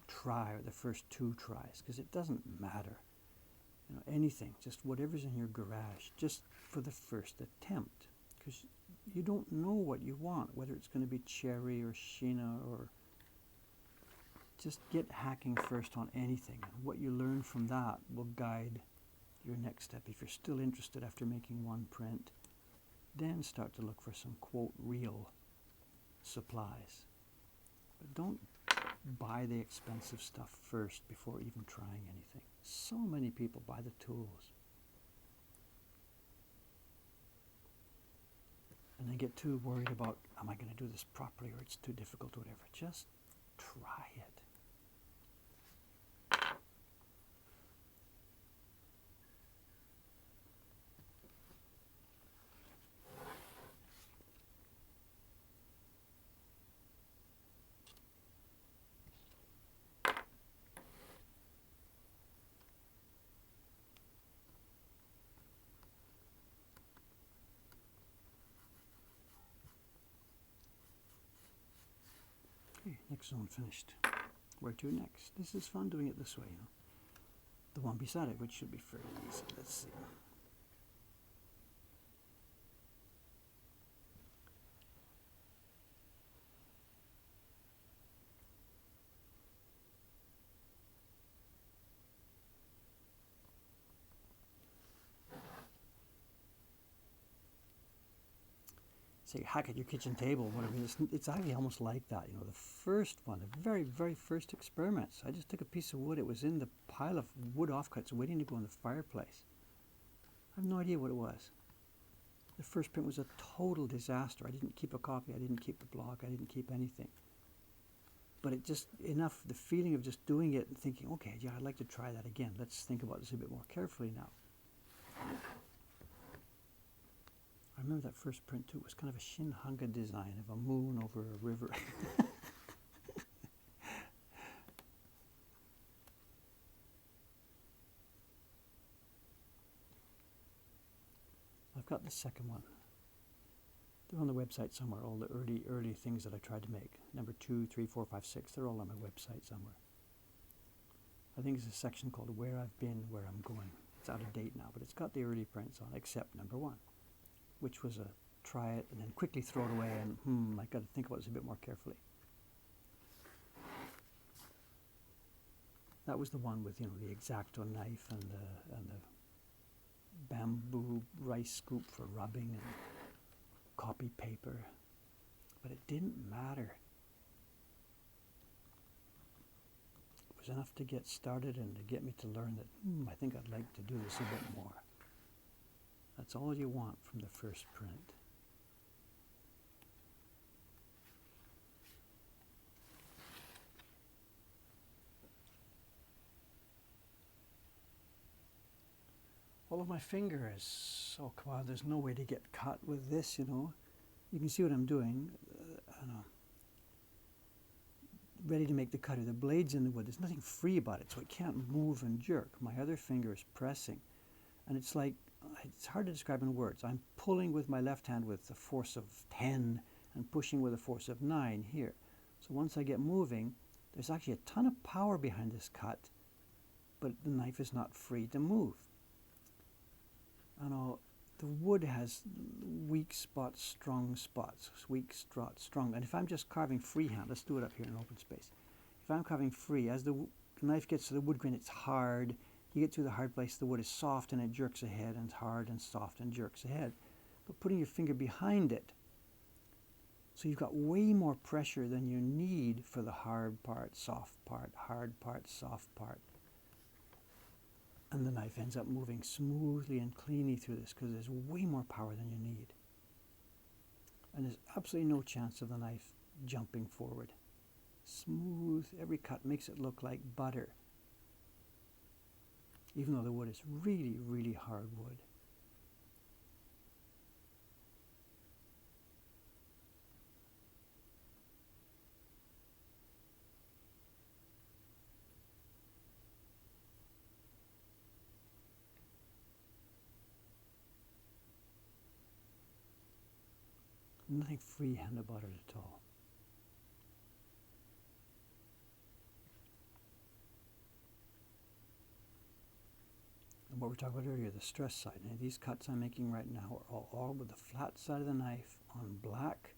try or the first two tries, because it doesn't matter. You know, anything, just whatever's in your garage, just for the first attempt, because you don't know what you want, whether it's going to be cherry or Sheena or just get hacking first on anything. And what you learn from that will guide your next step. If you're still interested after making one print, then start to look for some, quote, real supplies. But don't buy the expensive stuff first before even trying anything. So many people buy the tools and they get too worried about, am I going to do this properly, or it's too difficult or whatever. Just try it. Okay, next zone finished. Where to next? This is fun doing it this way, you know. The one beside it, which should be fairly easy. Let's see. Say hack at your kitchen table, whatever. It's actually almost like that, you know. The first one, the very, very first experiments. I just took a piece of wood. It was in the pile of wood offcuts waiting to go in the fireplace. I have no idea what it was. The first print was a total disaster. I didn't keep a copy. I didn't keep the blog. I didn't keep anything. But it just, enough, the feeling of just doing it and thinking, okay, yeah, I'd like to try that again. Let's think about this a bit more carefully now. I remember that first print too. It was kind of a Shinhanga design of a moon over a river. I've got the second one. They're on the website somewhere, all the early things that I tried to make. Number 2, 3, 4, 5, 6, they're all on my website somewhere. I think it's a section called Where I've Been, Where I'm Going. It's out of date now, but it's got the early prints on, except number 1, which was a try it and then quickly throw it away and I got to think about this a bit more carefully. That was the one with, you know, the X-Acto knife and the bamboo rice scoop for rubbing and copy paper. But it didn't matter. It was enough to get started and to get me to learn that I think I'd like to do this a bit more. That's all you want from the first print. All of my finger is, so come on, there's no way to get cut with this, you know. You can see what I'm doing. I know. Ready to make the cutter. The blade's in the wood. There's nothing free about it, so it can't move and jerk. My other finger is pressing. And it's like, it's hard to describe in words. I'm pulling with my left hand with a force of 10 and pushing with a force of 9 here. So once I get moving, there's actually a ton of power behind this cut, but the knife is not free to move. I know the wood has weak spots, strong spots, weak spots, strong. And if I'm just carving freehand, let's do it up here in open space. If I'm carving free, as the knife gets to the wood grain, it's hard. You get to the hard place, the wood is soft and it jerks ahead, and it's hard and soft and jerks ahead. But putting your finger behind it, so you've got way more pressure than you need for the hard part, soft part, hard part, soft part. And the knife ends up moving smoothly and cleanly through this because there's way more power than you need. And there's absolutely no chance of the knife jumping forward. Smooth, every cut makes it look like butter. Even though the wood is really, really hard wood. Nothing freehand about it at all. And what we talked about earlier, the stress side. Now, these cuts I'm making right now are all with the flat side of the knife on black,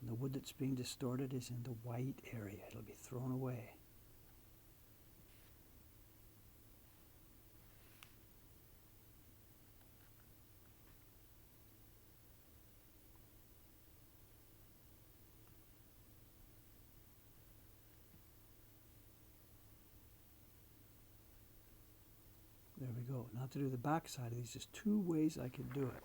and the wood that's being distorted is in the white area. It'll be thrown away. There we go. Now to do the back side of these, there's two ways I could do it.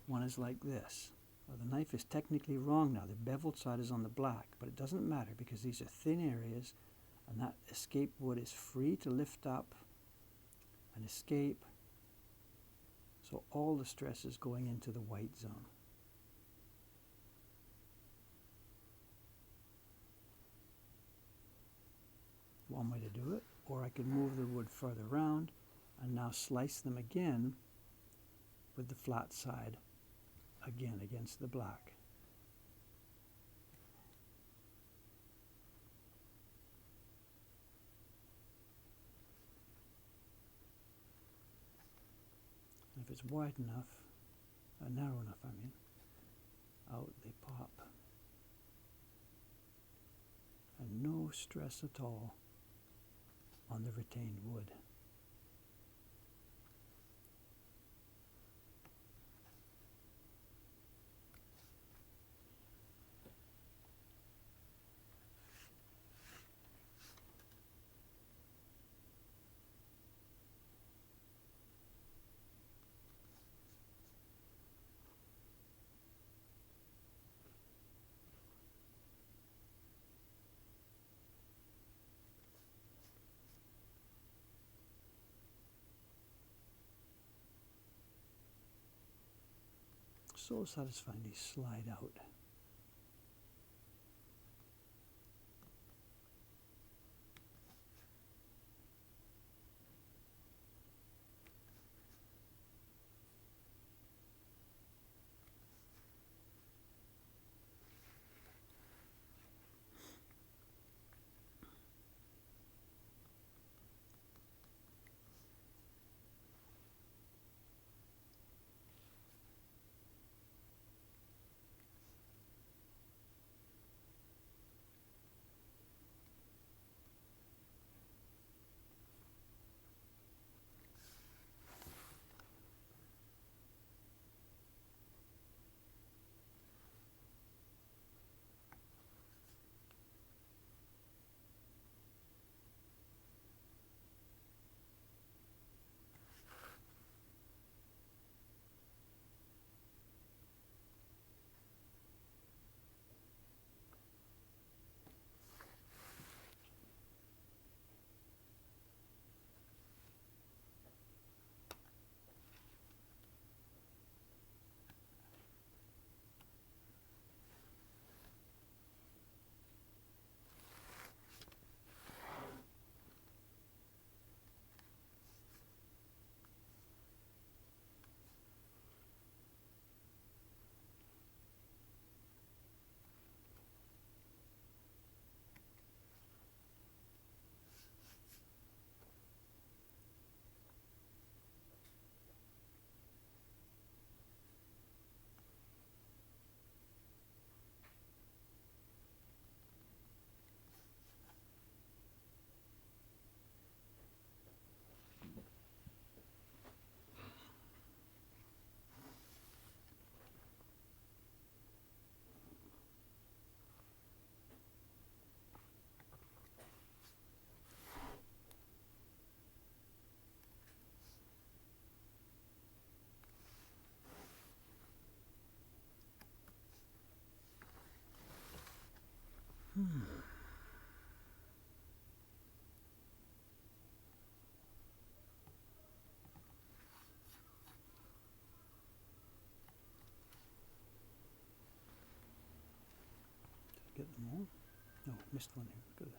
One is like this. Well, the knife is technically wrong now. The beveled side is on the black, but it doesn't matter because these are thin areas, and that escape wood is free to lift up and escape. So all the stress is going into the white zone. One way to do it, or I could move the wood further around and now slice them again with the flat side again against the black. And if it's wide enough, narrow enough I mean, out they pop. And no stress at all on the retained wood. So satisfying, these slide out. Get them all? No, missed one here. Good.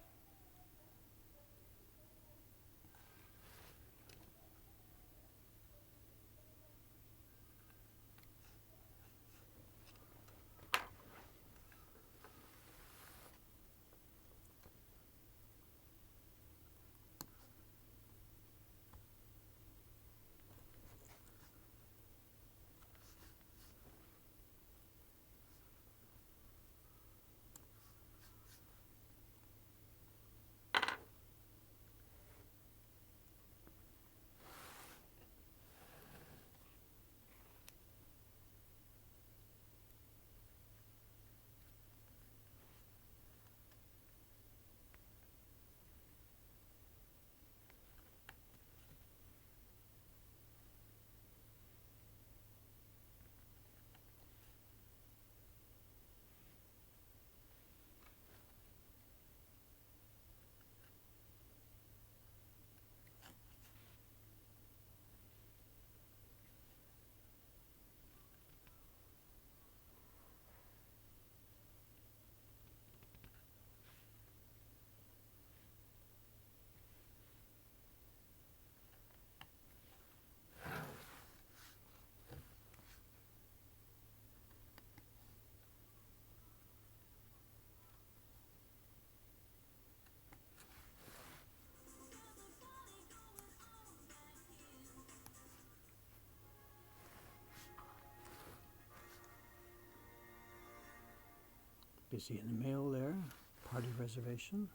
Busy in the mail there. Party reservation.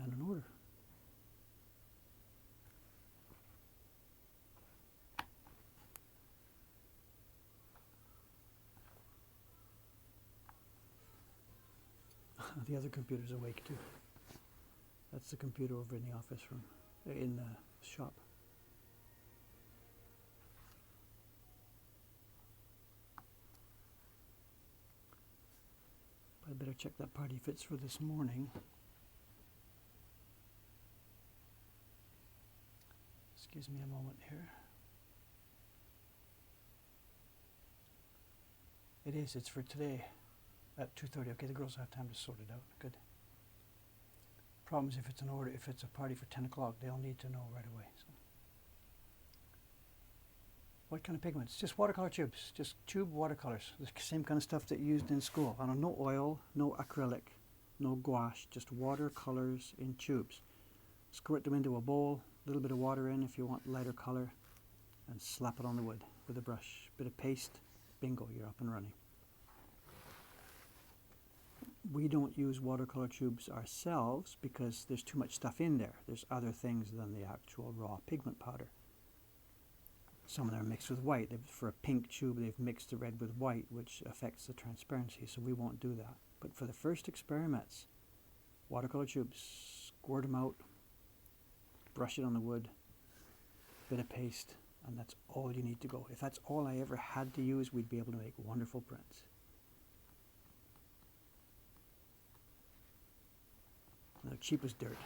And an order. The other computer's awake too. That's the computer over in the office room, in the shop. I better check that party fits for this morning. Excuse me a moment here. It is, it's for today at 2:30. Okay, the girls have time to sort it out. Good. Problem is if it's an order, if it's a party for 10 o'clock, they'll need to know right away. So. What kind of pigments? Just watercolor tubes, just tube watercolors. The same kind of stuff that you used in school. I don't know, no oil, no acrylic, no gouache, just watercolors in tubes. Squirt them into a bowl, a little bit of water in if you want lighter color, and slap it on the wood with a brush. Bit of paste, bingo, you're up and running. We don't use watercolor tubes ourselves because there's too much stuff in there. There's other things than the actual raw pigment powder. Some of them are mixed with white. For a pink tube, they've mixed the red with white, which affects the transparency, so we won't do that. But for the first experiments, watercolor tubes, squirt them out, brush it on the wood, bit of paste, and that's all you need to go. If that's all I ever had to use, we'd be able to make wonderful prints. They're cheap as dirt.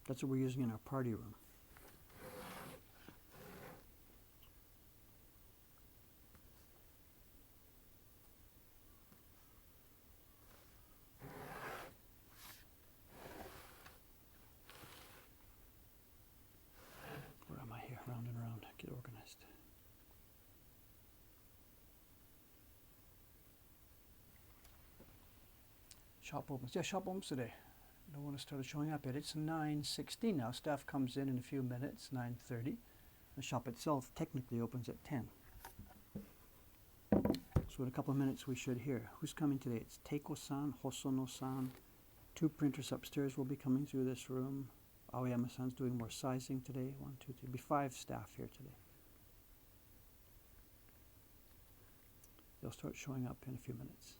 That's what we're using in our party room. Where am I here? Round and round. Get organized. Shop opens. Yeah, shop opens today. No one has started showing up yet. It's 9:16 now. Staff comes in a few minutes, 9:30. The shop itself technically opens at 10. So in a couple of minutes we should hear. Who's coming today? It's Teiko-san, Hosono-san. 2 printers upstairs will be coming through this room. Aoyama-san's doing more sizing today. 1, 2, 3. There'll be 5 staff here today. They'll start showing up in a few minutes.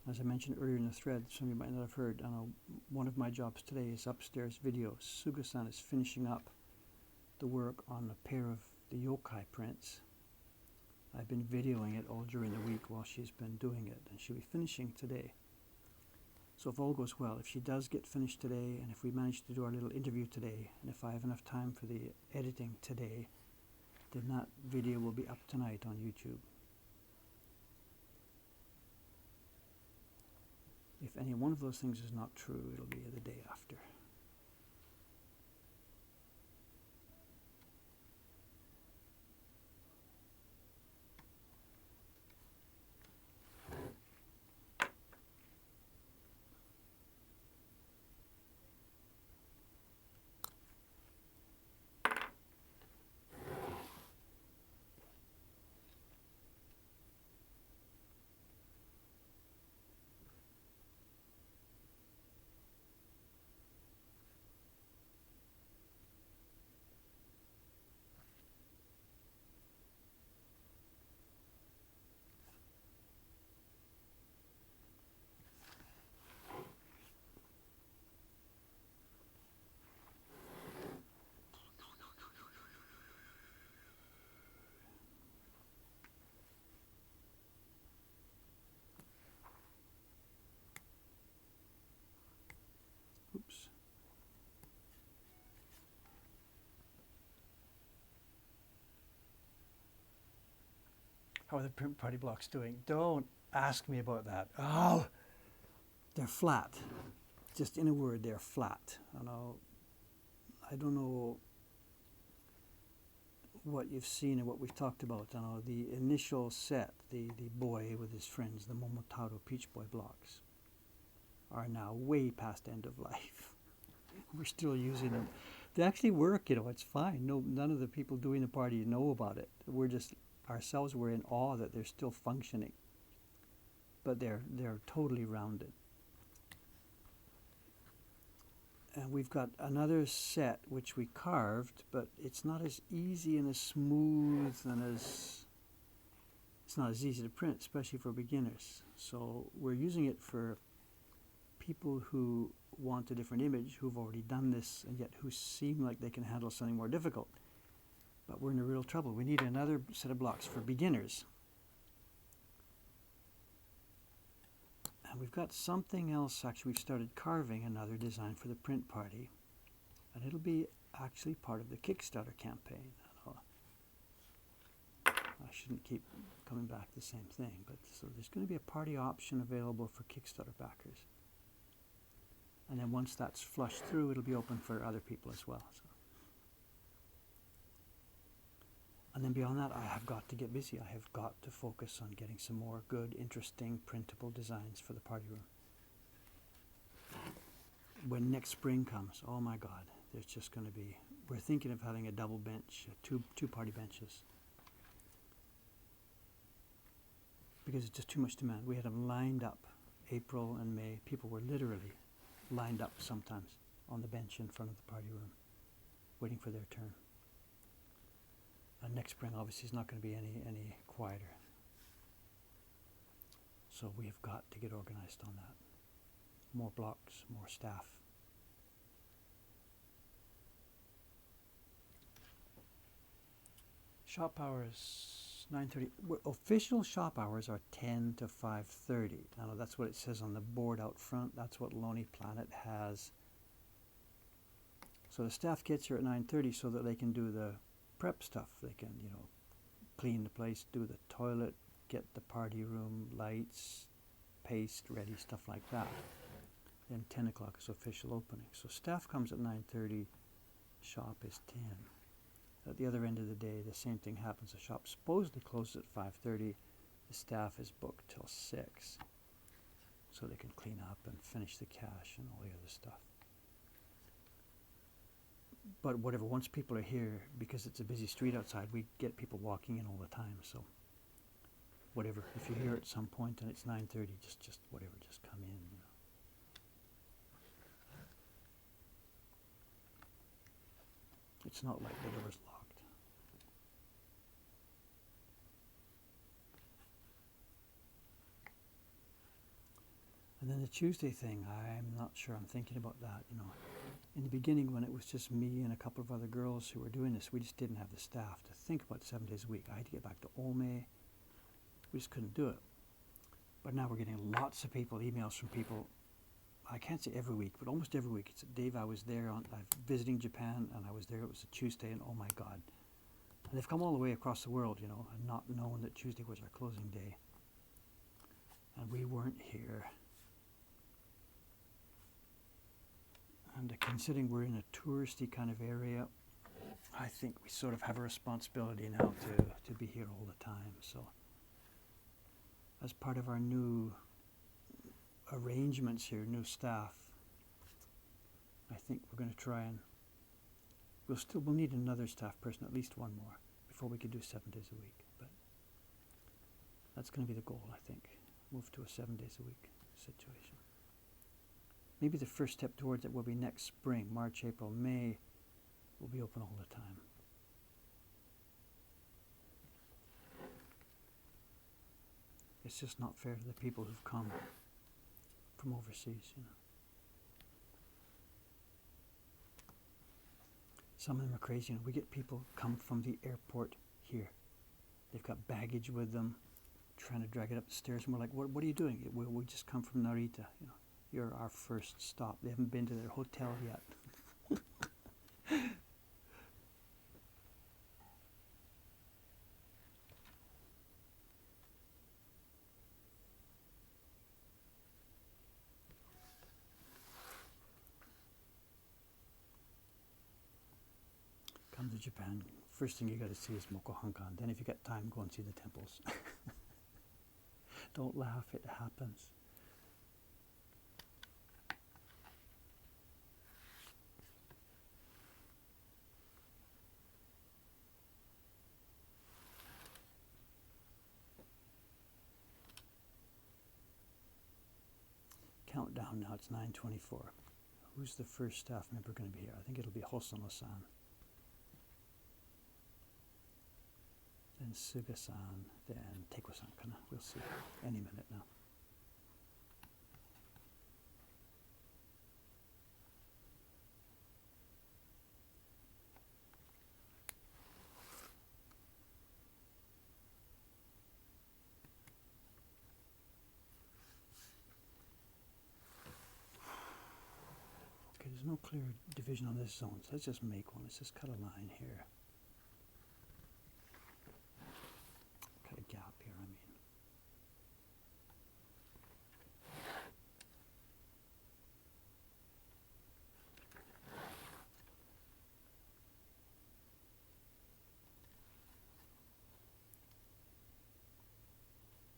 As I mentioned earlier in the thread, some of you might not have heard, I know one of my jobs today is upstairs videos. Suga-san is finishing up the work on a pair of the yokai prints. I've been videoing it all during the week while she's been doing it, and she'll be finishing today. So if all goes well, if she does get finished today, and if we manage to do our little interview today, and if I have enough time for the editing today, then that video will be up tonight on YouTube. If any one of those things is not true, it'll be the day after. Oops. How are the print party blocks doing? Don't ask me about that. Oh, they're flat. Just in a word, they're flat. I don't know what you've seen and what we've talked about. I know the initial set, the boy with his friends, the Momotaro Peach Boy blocks, are now way past end of life. We're still using them. They actually work, it's fine. No, none of the people doing the party know about it. We're just, ourselves, we're in awe that they're still functioning. But they're totally rounded. And we've got another set which we carved, but it's not as easy and as smooth and it's not as easy to print, especially for beginners. So we're using it for people who want a different image, who've already done this, and yet who seem like they can handle something more difficult. But we're in a real trouble. We need another set of blocks for beginners. And we've got something else, actually. We've started carving another design for the print party. And it'll be actually part of the Kickstarter campaign. I shouldn't keep coming back to the same thing, but so there's going to be a party option available for Kickstarter backers. And then once that's flushed through, it'll be open for other people as well. So. And then beyond that, I have got to get busy. I have got to focus on getting some more good, interesting, printable designs for the party room. When next spring comes, oh my God, there's just going to be, we're thinking of having a double bench, two party benches. Because it's just too much demand. We had them lined up April and May. People were literally lined up sometimes on the bench in front of the party room, waiting for their turn. And next spring obviously is not going to be any quieter. So we have got to get organized on that. More blocks, more staff. Shop hours 9:30. Official shop hours are 10 to 5:30. I know that's what it says on the board out front. That's what Lonely Planet has. So the staff kits are at 9:30 so that they can do the prep stuff. They can, clean the place, do the toilet, get the party room lights, paste ready, stuff like that. Then 10 o'clock is official opening. So staff comes at 9:30, shop is 10. At the other end of the day, the same thing happens. The shop supposedly closes at 5:30. The staff is booked till 6. So they can clean up and finish the cash and all the other stuff. But whatever, once people are here, because it's a busy street outside, we get people walking in all the time. So whatever, if you're here at some point and it's 9:30, just whatever, just come in. It's not like the door's locked. And then the Tuesday thing, I'm not sure. I'm thinking about that, In the beginning, when it was just me and a couple of other girls who were doing this, we just didn't have the staff to think about 7 days a week. I had to get back to Olme. We just couldn't do it. But now we're getting lots of people, emails from people. I can't say every week, but almost every week. It's Dave, I was there I'm visiting Japan, and I was there. It was a Tuesday, and oh my God. And they've come all the way across the world, and not knowing that Tuesday was our closing day. And we weren't here. And considering we're in a touristy kind of area, I think we sort of have a responsibility now to be here all the time. So as part of our new arrangements here, new staff, I think we're going to try and we'll need another staff person, at least one more, before we could do 7 days a week. But that's going to be the goal, I think. Move to a 7 days a week situation. Maybe the first step towards it will be next spring, March, April, May. We'll be open all the time. It's just not fair to the people who've come from overseas, Some of them are crazy. We get people come from the airport here. They've got baggage with them, trying to drag it up the stairs, and we're like, what are you doing? We just come from Narita, You're our first stop. They haven't been to their hotel yet. come to Japan, first thing you got to see is Mokuhankan. Then if you got time, go and see the temples. Don't laugh, it happens. Countdown now, it's 9:24. Who's the first staff member going to be here? I think it'll be Hosono-san. Then Suga-san, then Teiko-san kana. We'll see any minute now. Okay, there's no clear division on this zone, so let's just make one. Let's just cut a line here. Cut a gap here, I mean.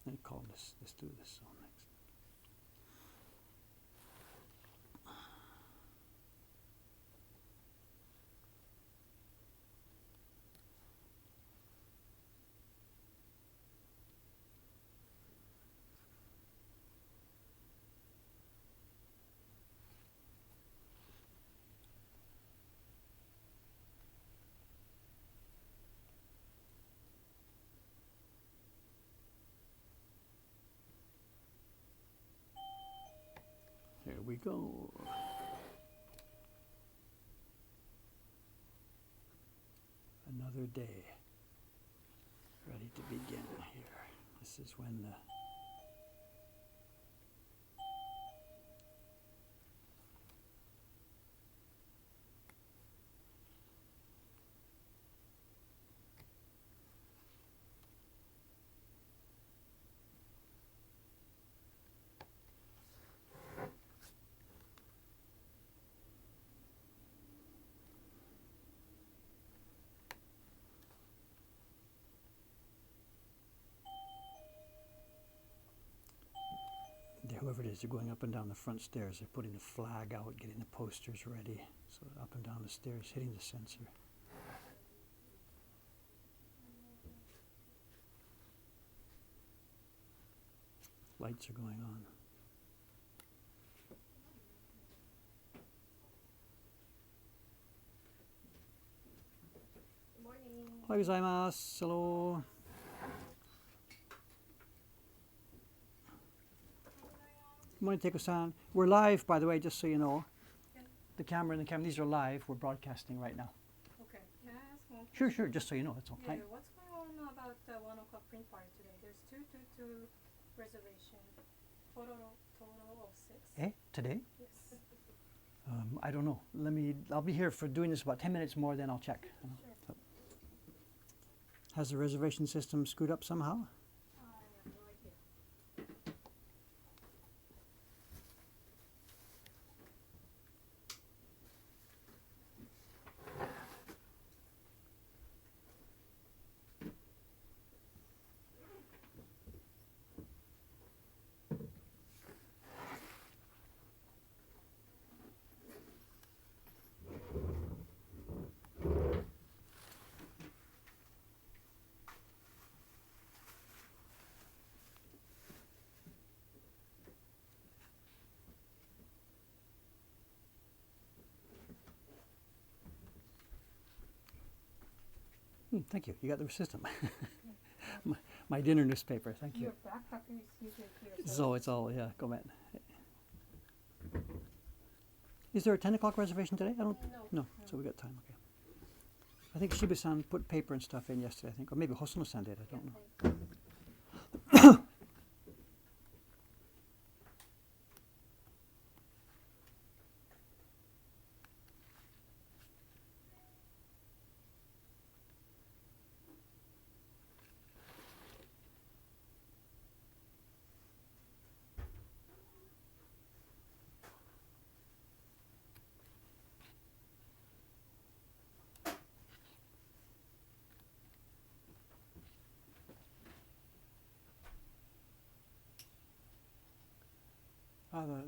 And call this, let's do this zone next. Here we go. Another day. Ready to begin here. This is when the whoever it is, they're going up and down the front stairs. They're putting the flag out, getting the posters ready. So up and down the stairs, hitting the sensor. Lights are going on. Good morning. Ohayou gozaimasu. Hello. Good morning, Teiko-san. We're live, by the way, just so you know. Yeah. The camera and the camera, these are live. We're broadcasting right now. Okay. Can I ask one Sure, question? sure, just so you know, it's all Yeah, right. what's going on about the 1 o'clock print party today? There's 222 reservation, total of 6. Eh, today? Yes. I don't know. I'll be here for doing this about 10 minutes more, then I'll check. Sure. So. Has the reservation system screwed up somehow? I have no idea. Thank you. You got the system. my dinner newspaper. Thank you. Your backpack is usually here. So it's all, yeah, go ahead. Is there a 10 o'clock reservation today? I don't. No. So we got time. Okay. I think Shiba-san put paper and stuff in yesterday. I think, or maybe Hosono-san did. I don't know. Thanks.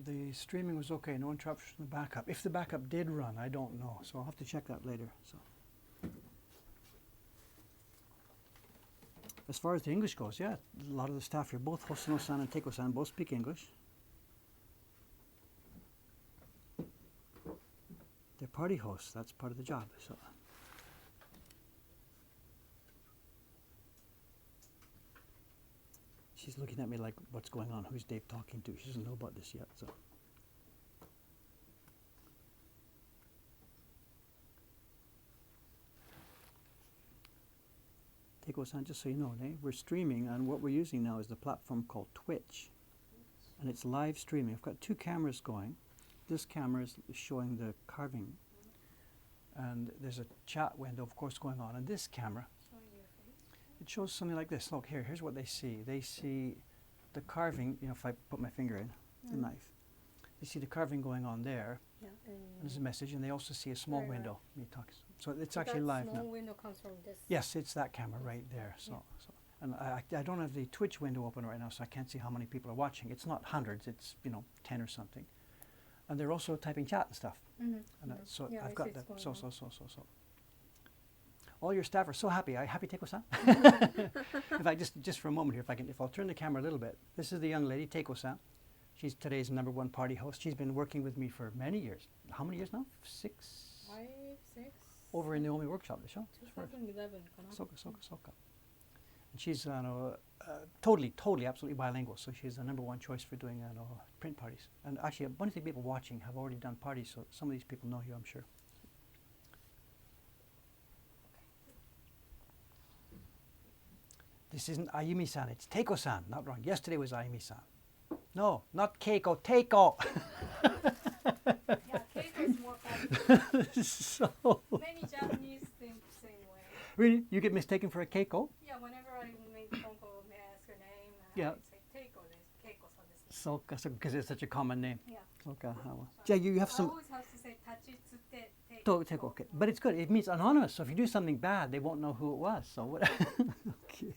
The streaming was okay, no interruption from the backup. If the backup did run, I don't know. So I'll have to check that later. So, as far as the English goes, yeah, a lot of the staff here, both Hosono-san and Teiko-san, both speak English. They're party hosts. That's part of the job. So. She's looking at me like, what's going on? Who's Dave talking to? She doesn't know about this yet. So. Teiko-san, just so you know, we're streaming, and what we're using now is the platform called Twitch. And it's live streaming. I've got two cameras going. This camera is showing the carving. And there's a chat window, of course, going on. And this camera, it shows something like this. Look, here's what they see. They see the carving, if I put my finger in, the knife. They see the carving going on there. Yeah, and there's a message, and they also see a small right, window. Me talking. So it's actually live now. That small window comes from this. Yes, it's that camera right there. So and I don't have the Twitch window open right now, so I can't see how many people are watching. It's not hundreds. It's 10 or something. And they're also typing chat and stuff. Mm-hmm. And so Yeah, I've I got see that. it's So. going All your staff are so happy. Happy, Teiko-san? In fact, just for a moment here, if I'll turn the camera a little bit. This is the young lady, Teiko-san. She's today's #1 party host. She's been working with me for many years. How many years now? 6? 5, 6. Over in the Omi workshop, the show. 2011. Soka. And she's totally, absolutely bilingual. So she's the #1 choice for doing print parties. And actually, a bunch of people watching have already done parties, so some of these people know you, I'm sure. This isn't Ayumi-san, it's Teiko-san. Not wrong. Yesterday was Ayumi-san. No, not Keiko, Teiko. Yeah, Keiko is more common. So. Many Japanese think the same way. Really? You get mistaken for a Keiko? Yeah, whenever I make phone call, may I ask her name? And Yeah. I say Keiko, Keiko-san desu. So, because it's such a common name. Yeah. Okay. Yeah, you have I some. always have to say Tachitsute Teiko. Okay. But it's good. It means anonymous. So if you do something bad, they won't know who it was. So what? Okay.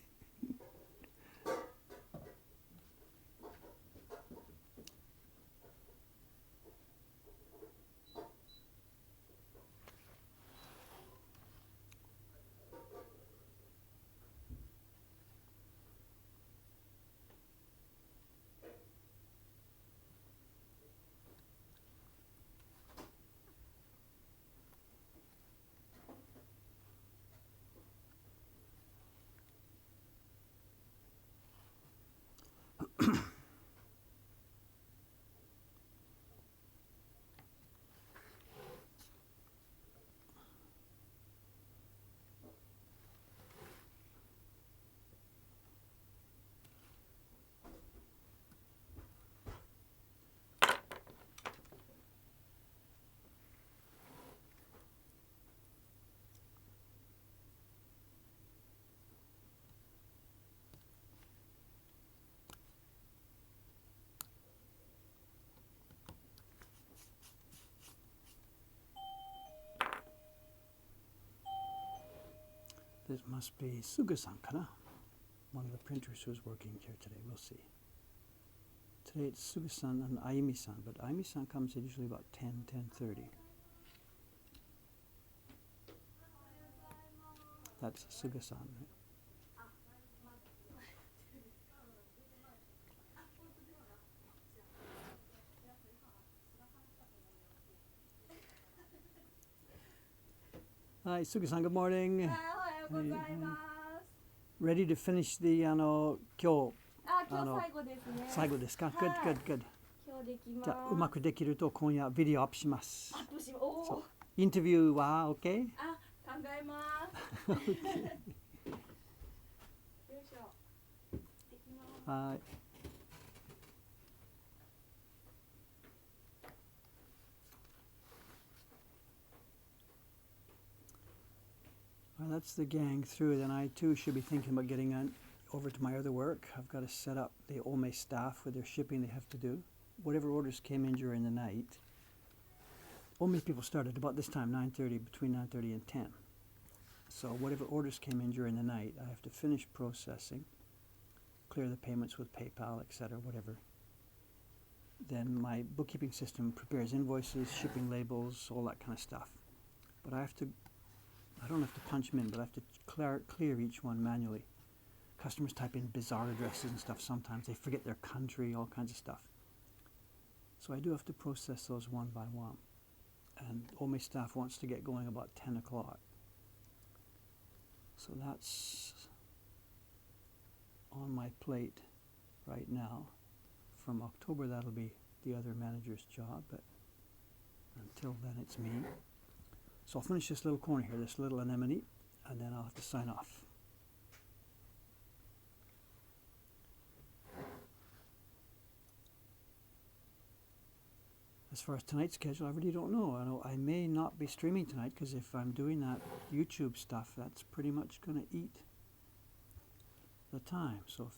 This must be Suga-san, kana? One of the printers who's working here today. We'll see. Today it's Suga-san and Ayumi-san, but Ayumi-san comes in usually about 10:30. That's Suga-san, right? Hi, Suga-san, good morning. Ready to finish the 今日最後ですか Good, good, good. じゃあうまくできると今夜ビデオアップします。そうインタビューは OK? 考えます。よいしょ。できます。はい。Well, that's the gang through. Then I too should be thinking about getting over to my other work. I've got to set up the Ome staff with their shipping they have to do. Whatever orders came in during the night. Ome people started about this time, 9:30, between 9:30 and 10. So whatever orders came in during the night, I have to finish processing, clear the payments with PayPal, etc., whatever. then my bookkeeping system prepares invoices, shipping labels, all that kind of stuff. But I don't have to punch them in, but I have to clear each one manually. Customers type in bizarre addresses and stuff sometimes. They forget their country, all kinds of stuff. So I do have to process those one by one. And all my staff wants to get going about 10 o'clock. So that's on my plate right now. From October, that'll be the other manager's job, but until then, it's me. So I'll finish this little corner here, this little anemone, and then I'll have to sign off. As far as tonight's schedule, I really don't know. I may not be streaming tonight, because if I'm doing that YouTube stuff, that's pretty much going to eat the time. So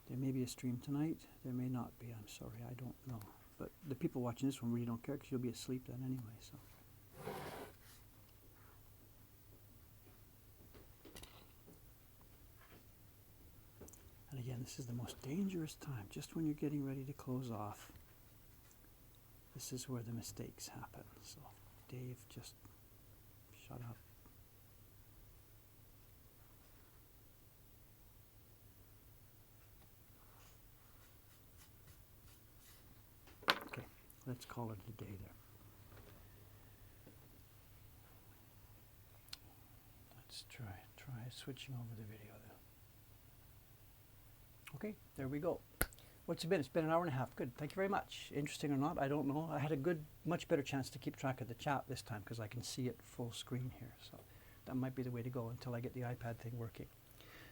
there may be a stream tonight, there may not be, I'm sorry, I don't know. But the people watching this one really don't care, because you'll be asleep then anyway. So. And again, this is the most dangerous time, just when you're getting ready to close off. This is where the mistakes happen. So Dave, just shut up. Okay, let's call it a day there. Let's try switching over the video there. Okay, there we go. What's it been? It's been an hour and a half. Good. Thank you very much. Interesting or not, I don't know. I had a much better chance to keep track of the chat this time, because I can see it full screen here. So that might be the way to go until I get the iPad thing working.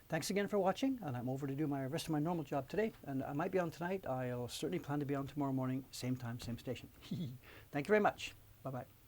Thanks again for watching, and I'm over to do my rest of my normal job today. And I might be on tonight. I'll certainly plan to be on tomorrow morning, same time, same station. Thank you very much. Bye-bye.